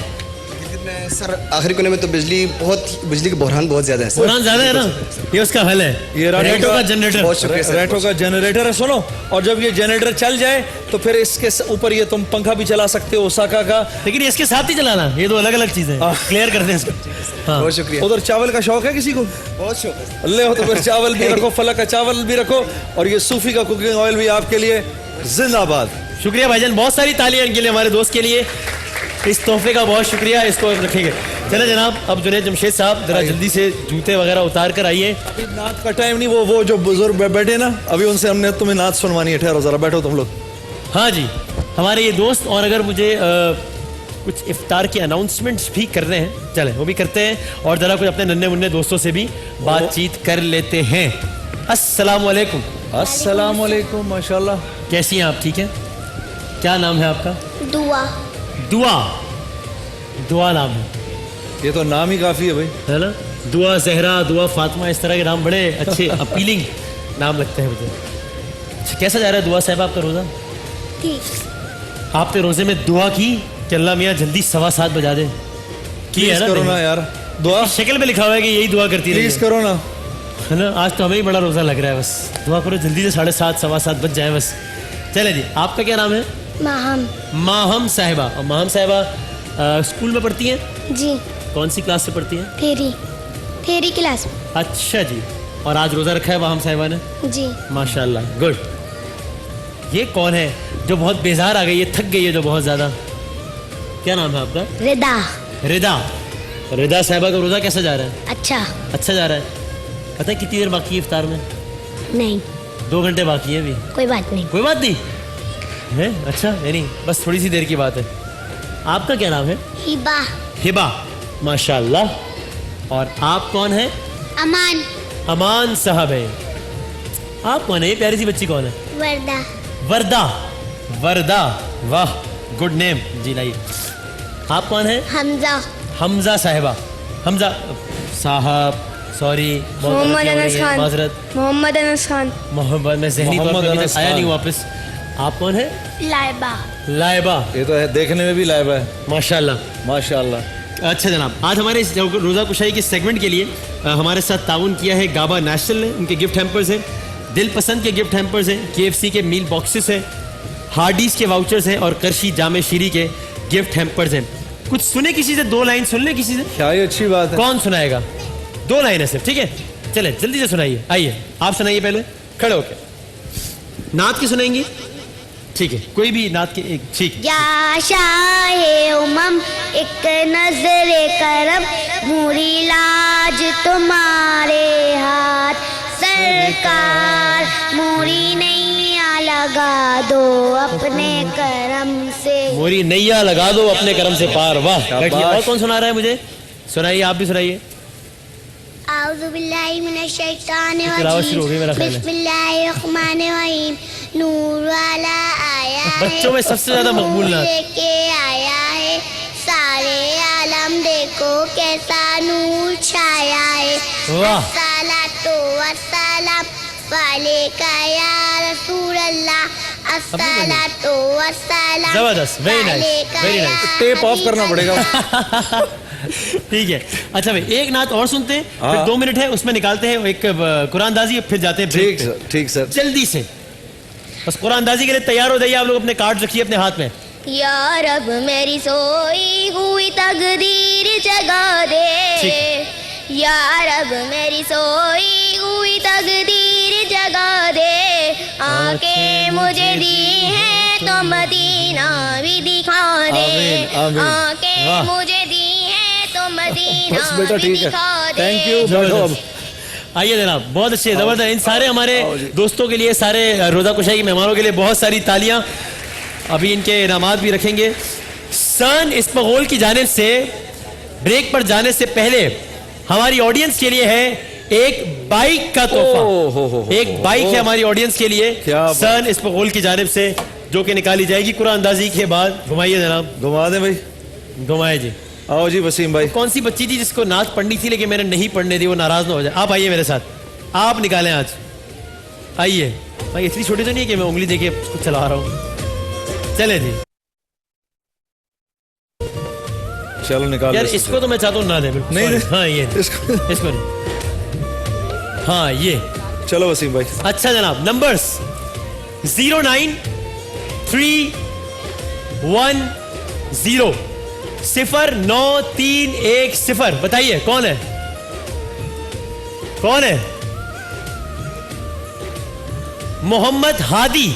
سر آخری کونے میں تو بجلی کا بحران بہت زیادہ ہے۔ بحران زیادہ ہے نا، یہ اس کا حل ہے، یہ ریٹو کا جنریٹر۔ ریٹو کا جنریٹر ہے، سنو۔ اور جب یہ جنریٹر چل جائے تو پھر اس کے اوپر یہ تم پنکھا بھی چلا سکتے ہو اوساکا کا، لیکن اس کے ساتھ ہی چلانا، یہ دو الگ الگ چیزیں کلیئر کر دیں اس کو۔ بہت شکریہ۔ ادھر چاول کا شوق ہے کسی کو؟ بہت شوق ہے۔ اللہ ہو تو پھر چاول بھی رکھو، فلک کا چاول بھی رکھو، اور یہ صوفی کا کوکنگ آئل بھی آپ کے لیے زندہ باد۔ شکریہ بھائی جان، بہت ساری تالیاں ان کے لیے، ہمارے دوست کے لیے، اس تحفے کا بہت شکریہ، اس کو رکھیں گے۔ چلے جناب، اب جنید جمشید صاحب ذرا جلدی سے جوتے وغیرہ اتار کر آئیے۔ ابھی نعت کا ٹائم نہیں، وہ جو بزرگ بیٹھے نا ابھی ان سے ہم نے تمہیں نعت سنوانی ہے، ٹھہرو ذرا بیٹھو تم لوگ۔ ہاں جی، ہمارے یہ دوست، اور اگر مجھے کچھ افطار کی اناؤنسمنٹس بھی کرنے ہیں، چلیں وہ بھی کرتے ہیں، اور ذرا کچھ اپنے ننھے منھے دوستوں سے بھی بات چیت کر لیتے ہیں۔ السلام علیکم۔ السلام علیکم، ماشاءاللہ۔ کیسی ہیں آپ؟ ٹھیک ہیں؟ کیا نام ہے آپ کا؟ دعا۔ دعا، دعا نام ہے، یہ تو نام ہی کافی ہے بھائی، ہے نا؟ دعا زہرا، دعا فاطمہ، اس طرح کے نام بڑے اچھے اپیلنگ نام لگتے ہیں مجھے۔ اچھا کیسا جا رہا ہے دعا صاحب آپ کا روزہ؟ ٹھیک۔ آپ نے روزے میں دعا کی کہ اللہ میاں جلدی 7:15 بجا دے؟ کی ہے کرو نا یار، دعا شکل میں لکھا ہوا ہے کہ یہی دعا کرتی پلیز کرو نا، ہے نا؟ آج تو ہمیں ہی بڑا روزہ لگ رہا ہے، بس دعا کرو جلدی سے 7:30 7:15 بج جائے بس۔ چلے جی، آپ کا کیا نام ہے؟ ماہم۔ ماہم صاحبہ۔ اور ماہم صاحبہ اسکول میں پڑھتی ہیں؟ جی۔ کون سی کلاس سے پڑھتی ہیں؟ Theory class. اچھا جی، اور آج روزہ رکھا ہے ماہم صاحبہ نے؟ جی۔ ماشاءاللہ، گڈ۔ یہ کون ہے جو بہت بیزار آ گئی ہے، تھک گئی ہے جو بہت زیادہ؟ کیا نام ہے آپ کا؟ ردا۔ ردا۔ ردا صاحبہ کا روزہ کیسا جا رہا ہے؟ اچھا۔ اچھا جا رہا ہے۔ پتہ ہے کتنی دیر باقی ہے افطار میں؟ نہیں۔ 2 گھنٹے باقی ہیں ابھی۔ کوئی بات نہیں۔ کوئی بات نہیں ہے؟ اچھا، یعنی بس تھوڑی سی دیر کی بات ہے۔ آپ کا کیا نام ہے؟ ہبا۔ ہبا، ماشاءاللہ۔ اور آپ کون ہیں؟ امان. امان صاحب ہے. آپ کون ہیں؟ یہ پیاری سی بچی کون ہے؟ وردہ. وردہ. وردہ, واہ گڈ نیم. جی لائیے. آپ کون ہیں؟ حمزہ. حمزہ صاحبہ. حمزہ صاحب سوری. محمد انس خان. معذرت. محمد انس خان. محمد میں ذہنی طور پر آیا نہیں واپس. آپ کون ہیں؟ لائبہ. لائبہ. یہ تو ہے دیکھنے میں بھی لائبہ ہے. ماشاءاللہ ماشاءاللہ. اچھا جناب, آج ہمارے اس روزہ کشائی کے سیگمنٹ کے لیے ہمارے ساتھ تعاون کیا ہے گابا نیشنل نے. ان کے گفٹ ہیمپرز ہیں, دل پسند کے گفٹ ہیمپرز ہیں, KFC کے میل باکسز ہیں, ہارڈیز کے واؤچرز ہیں اور کرشی جامع شیری کے گفٹ ہیمپرز ہیں. کچھ سنے کسی سے, 2 لائن سن لیں کسی سے. کیا یہ اچھی بات ہے. کون سنائے گا؟ 2 لائن صرف, ٹھیک ہے. چلے جلدی سے سنائیے. آئیے آپ سنائیے پہلے کھڑے ہو کے. نعت کی سنائیں گی؟ ٹھیک ہے, کوئی بھی نعت کی ایک. ٹھیک. یا شاہ امم ایک نظر کرم, موری لاج تمہارے ہاتھ, سرکار موری نیا لگا دو اپنے کرم سے. موری نیا لگا دو اپنے کرم سے پار. واہ. اور کون سنا رہا ہے مجھے؟ سنائیے, آپ بھی سنائیے. اعوذ باللہ من الشیطان الرجیم, بسم اللہ الرحمن الرحیم. نور والا آیا ہے, بچوں میں سب سے زیادہ مقبول نعت. لے کے آیا ہے, سارے عالم دیکھو کیسا نور چھایا ہے. الصلاۃ والسلام علیکہ یا رسول اللہ, الصلاۃ والسلام. زبردست, very nice, very nice. Tape off کرنا پڑے گا. ٹھیک ہے. اچھا بھائی ایک نعت اور سنتے ہیں, پھر 2 منٹ ہے اس میں نکالتے ہیں ایک قرآن دازی, پھر جاتے ہیں. ٹھیک سر, ٹھیک سر. جلدی سے بس قرآن دازی کے لیے تیار ہو جائیے. آپ لوگ اپنے کارڈ رکھیے اپنے ہاتھ میں. یا رب میری سوئی ہوئی تقدیر جگا دے, یا رب میری سوئی ہوئی تقدیر جگا دے. آنکھیں مجھے دی ہیں تو مدینہ بھی دکھا دے, آنکھیں مجھے دی ہیں تو مدینہ بھی دکھا دے. Thank you. آئیے جناب, بہت اچھے, زبردست. ان سارے ہمارے دوستوں کے لیے, سارے روزہ کشائی کے مہمانوں کے لیے بہت ساری تالیاں. ابھی ان کے انعامات بھی رکھیں گے. سن اسپغول کی جانب سے بریک پر جانے سے پہلے ہماری آڈینس کے لیے ہے ایک بائک کا تحفہ. ایک بائک ہے ہماری آڈینس کے لیے سن اسپغول کی جانب سے, جو کہ نکالی جائے گی قرآن اندازی کے بعد. گھمائیے جناب. گھما دیں بھائی. گھمائے جی. آؤ جی وسیم بھائی. کون سی بچی تھی جس کو نعت پڑھنی تھی لیکن میں نے نہیں پڑھنے دی, وہ ناراض نہ ہو جائے. آپ آئیے میرے ساتھ, آپ نکالیں آج. آئیے بھائی. اتنی چھوٹی تو نہیں ہے کہ میں انگلی دے کے اس کو چلا رہا ہوں. چلے جی, چلو نکال. یار اس کو تو میں چاہتا ہوں نہ دے. نہیں, ہاں یہ اس کو نہیں. ہاں یہ. چلو وسیم بھائی. اچھا جناب, نمبرز 093110 093110. بتائیے کون ہے, کون ہے؟ محمد ہادی.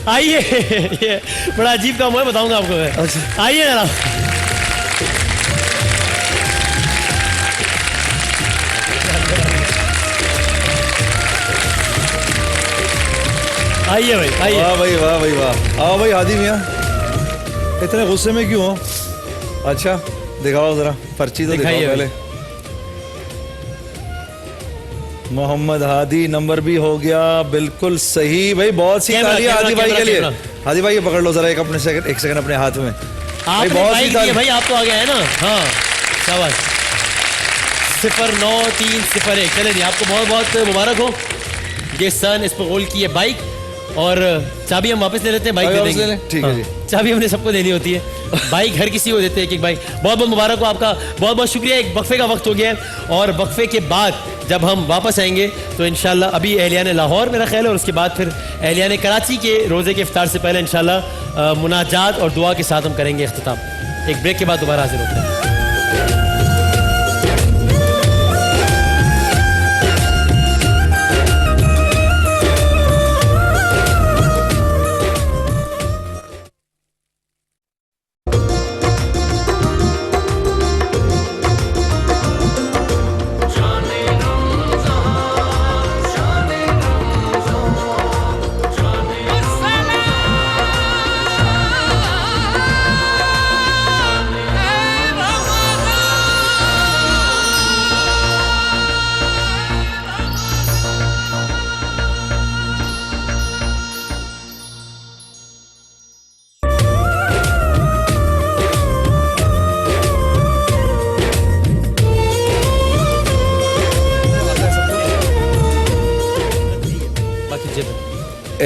آئیے, یہ بڑا عجیب کام ہے, بتاؤں گا آپ کو. آئیے جناب. آئیے بھائی, آئیے. واہ بھائی, واہ بھائی, واہ. آؤ بھائی ہادی میاں, اتنے غصے میں کیوں ہو؟ اچھا دکھاؤ ذرا پرچی تو دکھاؤ پہلے. محمد ہادی, نمبر بھی ہو گیا بالکل صحیح بھائی. بہت سی تالیاں ہادی بھائی کے لیے. ہادی بھائی پکڑ لو ذرا ایک سیکنڈ اپنے ہاتھ میں. بہت سی تالیاں بھائی, آپ تو آگے ہیں نا. ہاں شاباش. 093101. چلے جی, آپ کو بہت بہت مبارک ہو. یہ سن اسپغول کی یہ بائک, اور چابی ہم واپس لے لیتے ہیں. بائک دے دیں گے. ٹھیک ہے جی. چابی ہم نے سب کو دینی ہوتی ہے, بائک ہر کسی کو دیتے ہیں ایک ایک بائک. بہت بہت مبارک ہو آپ کا, بہت بہت شکریہ. ایک وقفے کا وقت ہو گیا ہے, اور وقفے کے بعد جب ہم واپس آئیں گے تو انشاءاللہ ابھی اہلیان لاہور میرا خیال ہے, اور اس کے بعد پھر اہلیان کراچی کے روزے کے افطار سے پہلے انشاءاللہ مناجات اور دعا کے ساتھ ہم کریں گے اختتام. ایک بریک کے بعد دوبارہ حاضر ہوتے ہیں.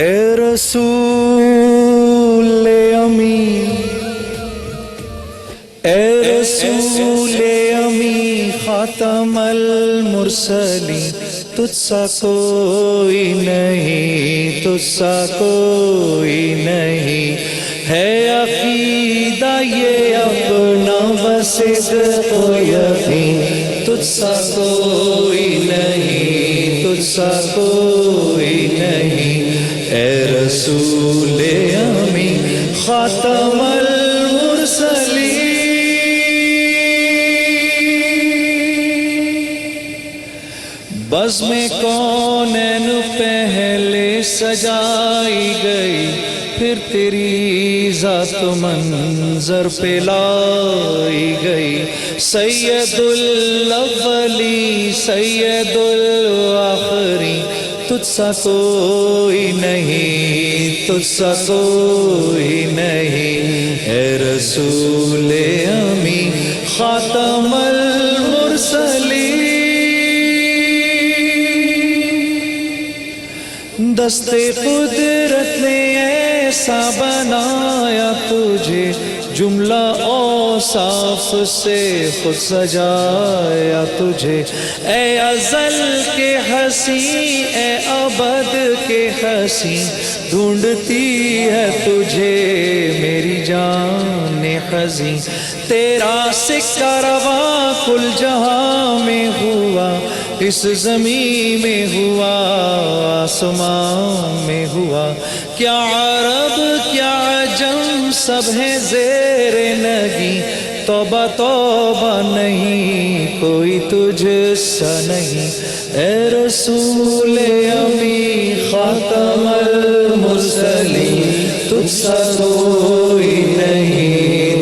اے رسول امی، اے رسول امی خاتم المرسلین، تجھ سا کوئی نہیں، تجھ سا کوئی نہیں، ہے عقیدہ یہ اپنا بصدق و یقین، تجھ سا کوئی نہیں، تجھ سا کوئی نہیں، اے رسول امی خاتم المرسلین۔ بزم کونین پہلے سجائی گئی، پھر تیری ذات منظر پہ لائی گئی، سید الاولی سید الآخری، تجھ سا کوئی نہیں، تجھ سا کوئی نہیں، اے رسول امی خاتم المرسلین۔ دست قدرت نے ایسا بنایا تجھے، جملہ اوصاف سے خود سجایا تجھے، اے ازل کے حسین، اے ابد کے حسین، ڈھونڈتی ہے تجھے میری جان حزین، تیرا سکہ رواں کل جہاں میں ہوا، اس زمین میں ہوا، آسمان میں ہوا، کیا عرب کیا عجم سب ہیں زیر نگی، توبہ توبہ نہیں کوئی تجھ سا نہیں، اے رسول امی خاتم المرسلین، تجھ سا کوئی نہیں،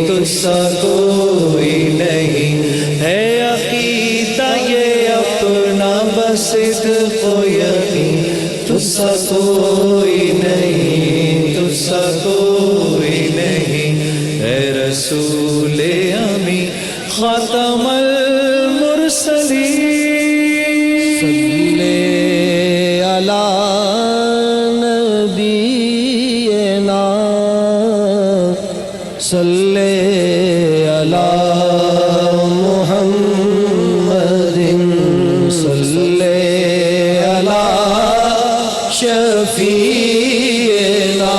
تجھ سا کوئی نہیں، ہے عقیدہ یہ اپنا بصدق و یقین، تجھ سا کوئی نہیں، تجھ سا کوئی نہیں، اے رسول امی خاتم المرسلین۔ صلی علی نبینا، صلی علی محمد، صلی علی شفیعنا،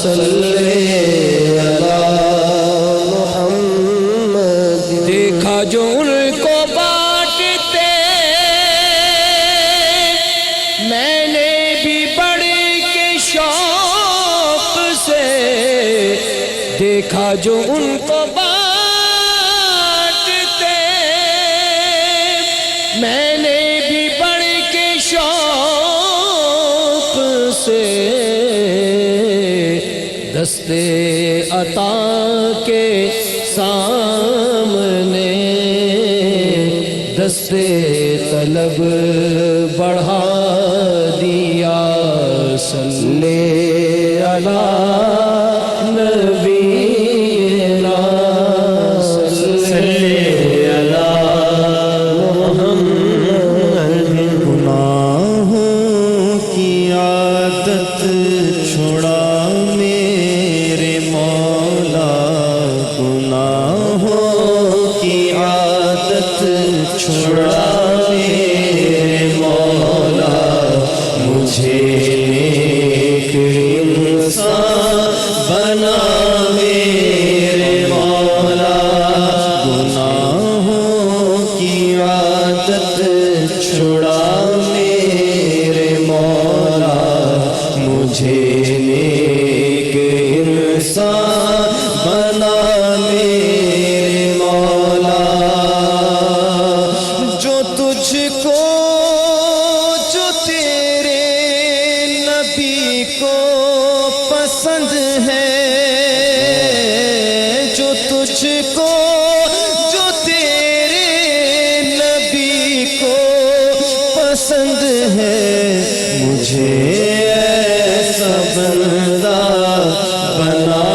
صلی علی محمد۔ دیکھا جو ان کو بانٹتے میں نے بھی بڑھ کے شوق سے، دیکھا جو ان کو بانٹتے میں نے بھی بڑھ کے شوق سے، دستے عطا کے سامنے دستے طلب بڑھا دیا، صلی علی نبینا، صلی علی محمد۔ گناہوں کی عادت چھڑا میرے مولا، گناہوں کی عادت چھڑا میرے مولا، مجھے نیک انسان بنا میرے مولا، گناہوں کی عادت چھڑا میرے مولا، مجھے نیک انسان بنا میرے مولا، جو تجھ کو جو تیرے نبی کو پسند ہے، جو تجھ کو جو تیرے نبی کو پسند ہے، مجھے ایسا بندہ بنا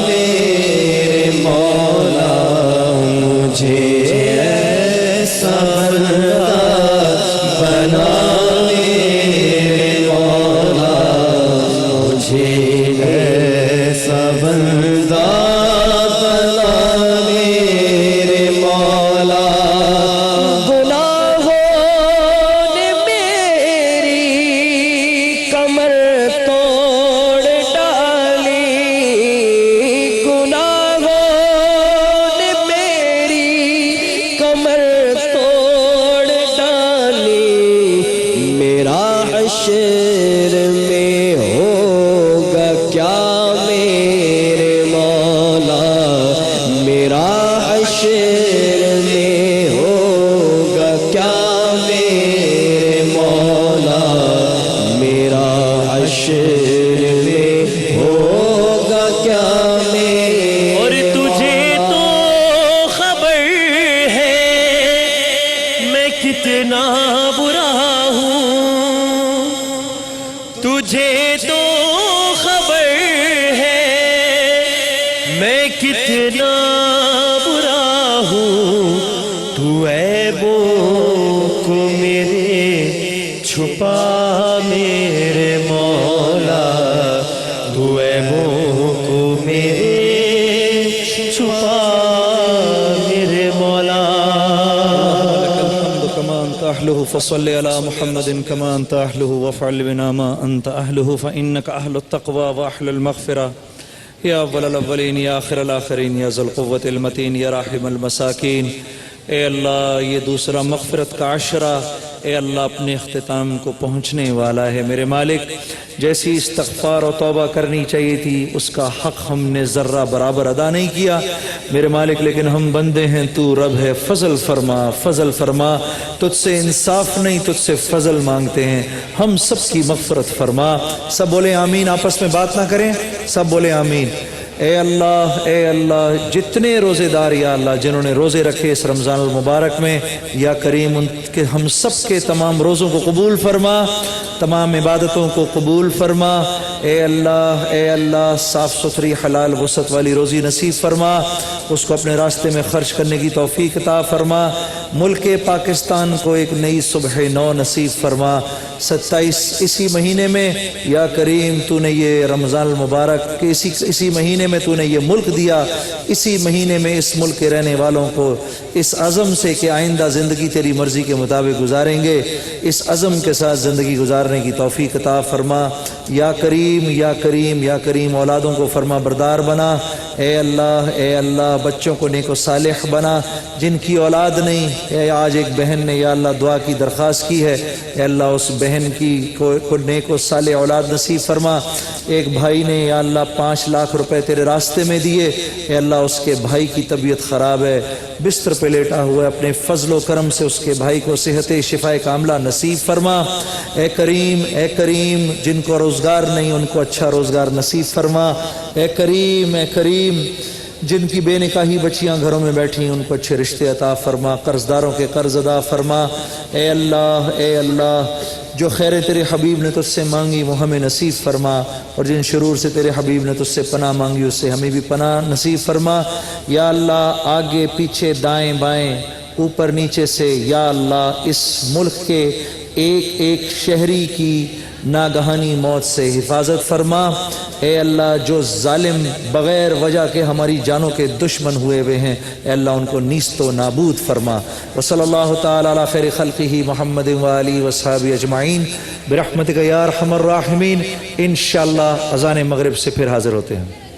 میرے مولا، مجھے ایسا بندہ بنا میرے مولا، حشر میں ہوگا کیا میرے مولا میرا حشر میں ہوگا کیا میرے مولا میرا حشر میں ہوگا کیا میرے اور تجھے تو خبر ہے میں کتنا برا ہوں تجھے تو خبر ہے میں کتنا برا ہوں تو عیبوں کو میرے چھپا میرے مولا تو عیبوں کو میرے چھپا میرے مولا كما أنت أهله فصل على محمد كما أنت أهله وافعل بنا ما أنت أهله فإنك أهل التقوى وأهل المغفرة يا أول الأولين يا آخر الآخرين يا ذو القوة المتين يا راحم المساكين اے اللہ یہ دوسرا مغفرت کا عشرہ اے اللہ اپنے اختتام کو پہنچنے والا ہے میرے مالک جیسی استغفار و توبہ کرنی چاہیے تھی اس کا حق ہم نے ذرہ برابر ادا نہیں کیا میرے مالک لیکن ہم بندے ہیں تو رب ہے فضل فرما تجھ سے انصاف نہیں تجھ سے فضل مانگتے ہیں ہم سب کی مغفرت فرما سب بولے آمین آپس میں بات نہ کریں سب بولے آمین اے اللہ جتنے روزے دار یا اللہ جنہوں نے روزے رکھے اس رمضان المبارک میں یا کریم ان کے ہم سب کے تمام روزوں کو قبول فرما تمام عبادتوں کو قبول فرما اے اللہ صاف ستھری حلال وسعت والی روزی نصیب فرما اس کو اپنے راستے میں خرچ کرنے کی توفیق عطا فرما ملک پاکستان کو ایک نئی صبح نو نصیب فرما 27 اسی مہینے میں یا کریم تو نے یہ رمضان المبارک اسی مہینے میں تو نے یہ ملک دیا اسی مہینے میں اس ملک کے رہنے والوں کو اس عزم سے کہ آئندہ زندگی تیری مرضی کے مطابق گزاریں گے اس عزم کے ساتھ زندگی گزارنے کی توفیق عطا فرما یا کریم اولادوں کو فرما بردار بنا اے اللہ بچوں کو نیک و صالح بنا جن کی اولاد نہیں اے آج ایک بہن نے یا اللہ دعا کی درخواست کی ہے اے اللہ اس بہن کی کو نیک و صالح اولاد نصیب فرما ایک بھائی نے یا اللہ 5 لاکھ روپے تیرے راستے میں دیے اے اللہ اس کے بھائی کی طبیعت خراب ہے بستر پہ لیٹا ہوا ہے اپنے فضل و کرم سے اس کے بھائی کو صحت شفا کاملہ نصیب فرما اے کریم جن کو روزگار نہیں ان کو اچھا روزگار نصیب فرما اے کریم جن کی بے نکاحی بچیاں گھروں میں بیٹھی ان کو اچھے رشتے عطا فرما قرضداروں کے قرض ادا فرما اے اللہ جو خیر تیرے حبیب نے تجھ سے مانگی وہ ہمیں نصیب فرما اور جن شرور سے تیرے حبیب نے تجھ سے پناہ مانگی اس سے ہمیں بھی پناہ نصیب فرما یا اللہ آگے پیچھے دائیں بائیں اوپر نیچے سے یا اللہ اس ملک کے ایک شہری کی ناگہانی موت سے حفاظت فرما اے اللہ جو ظالم بغیر وجہ کے ہماری جانوں کے دشمن ہوئے ہیں اے اللہ ان کو نیست و نابود فرما وصلی اللہ تعالی علی خیر خلقہ محمد وآلہ وصحبہ اجمعین برحمتک یا ارحم الراحمین انشاءاللہ اذان مغرب سے پھر حاضر ہوتے ہیں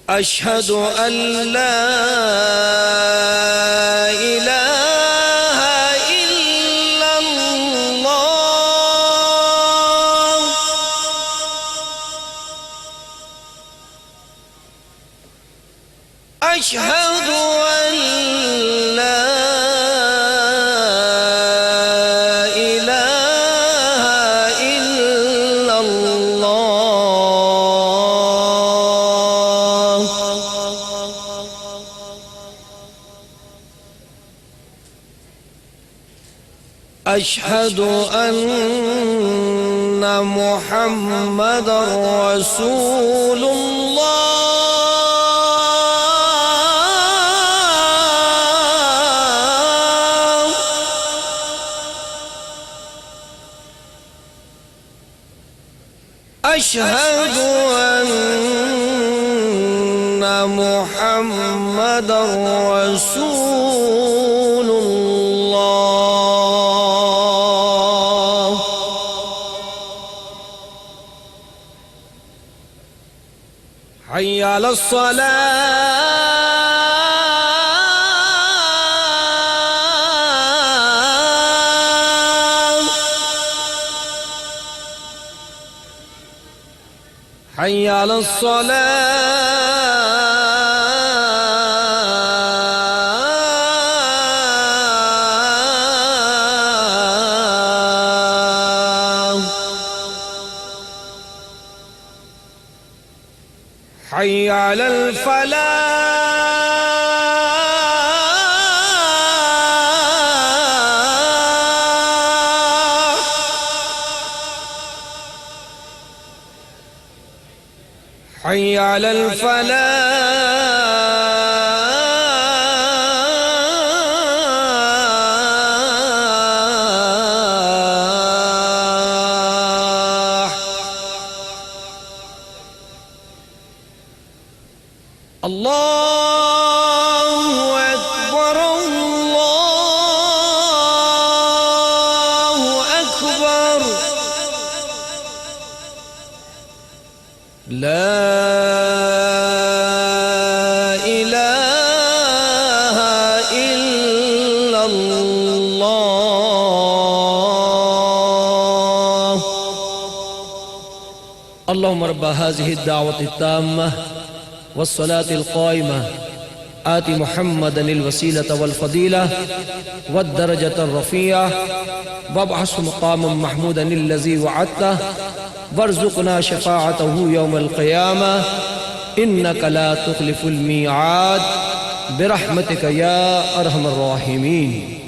أشهد أن لا إله إلا الله أشهد أن لا إله إلا الله أشهد أن محمد رسول الله أشهد أن محمد رسول الله حي على الصلاة حي على الصلاة حي على الفلاح حي على الفلاح الله أكبر الله أكبر لا إله إلا الله اللهم رب هذه الدعوة التامة والصلاة القائمة آت محمدا الوسيلة والفضيلة والدرجة الرفيعة وابعثه مقاما محمودا الذي وعدته وارزقنا شفاعته يوم القيامة إنك لا تخلف الميعاد برحمتك يا أرحم الراحمين.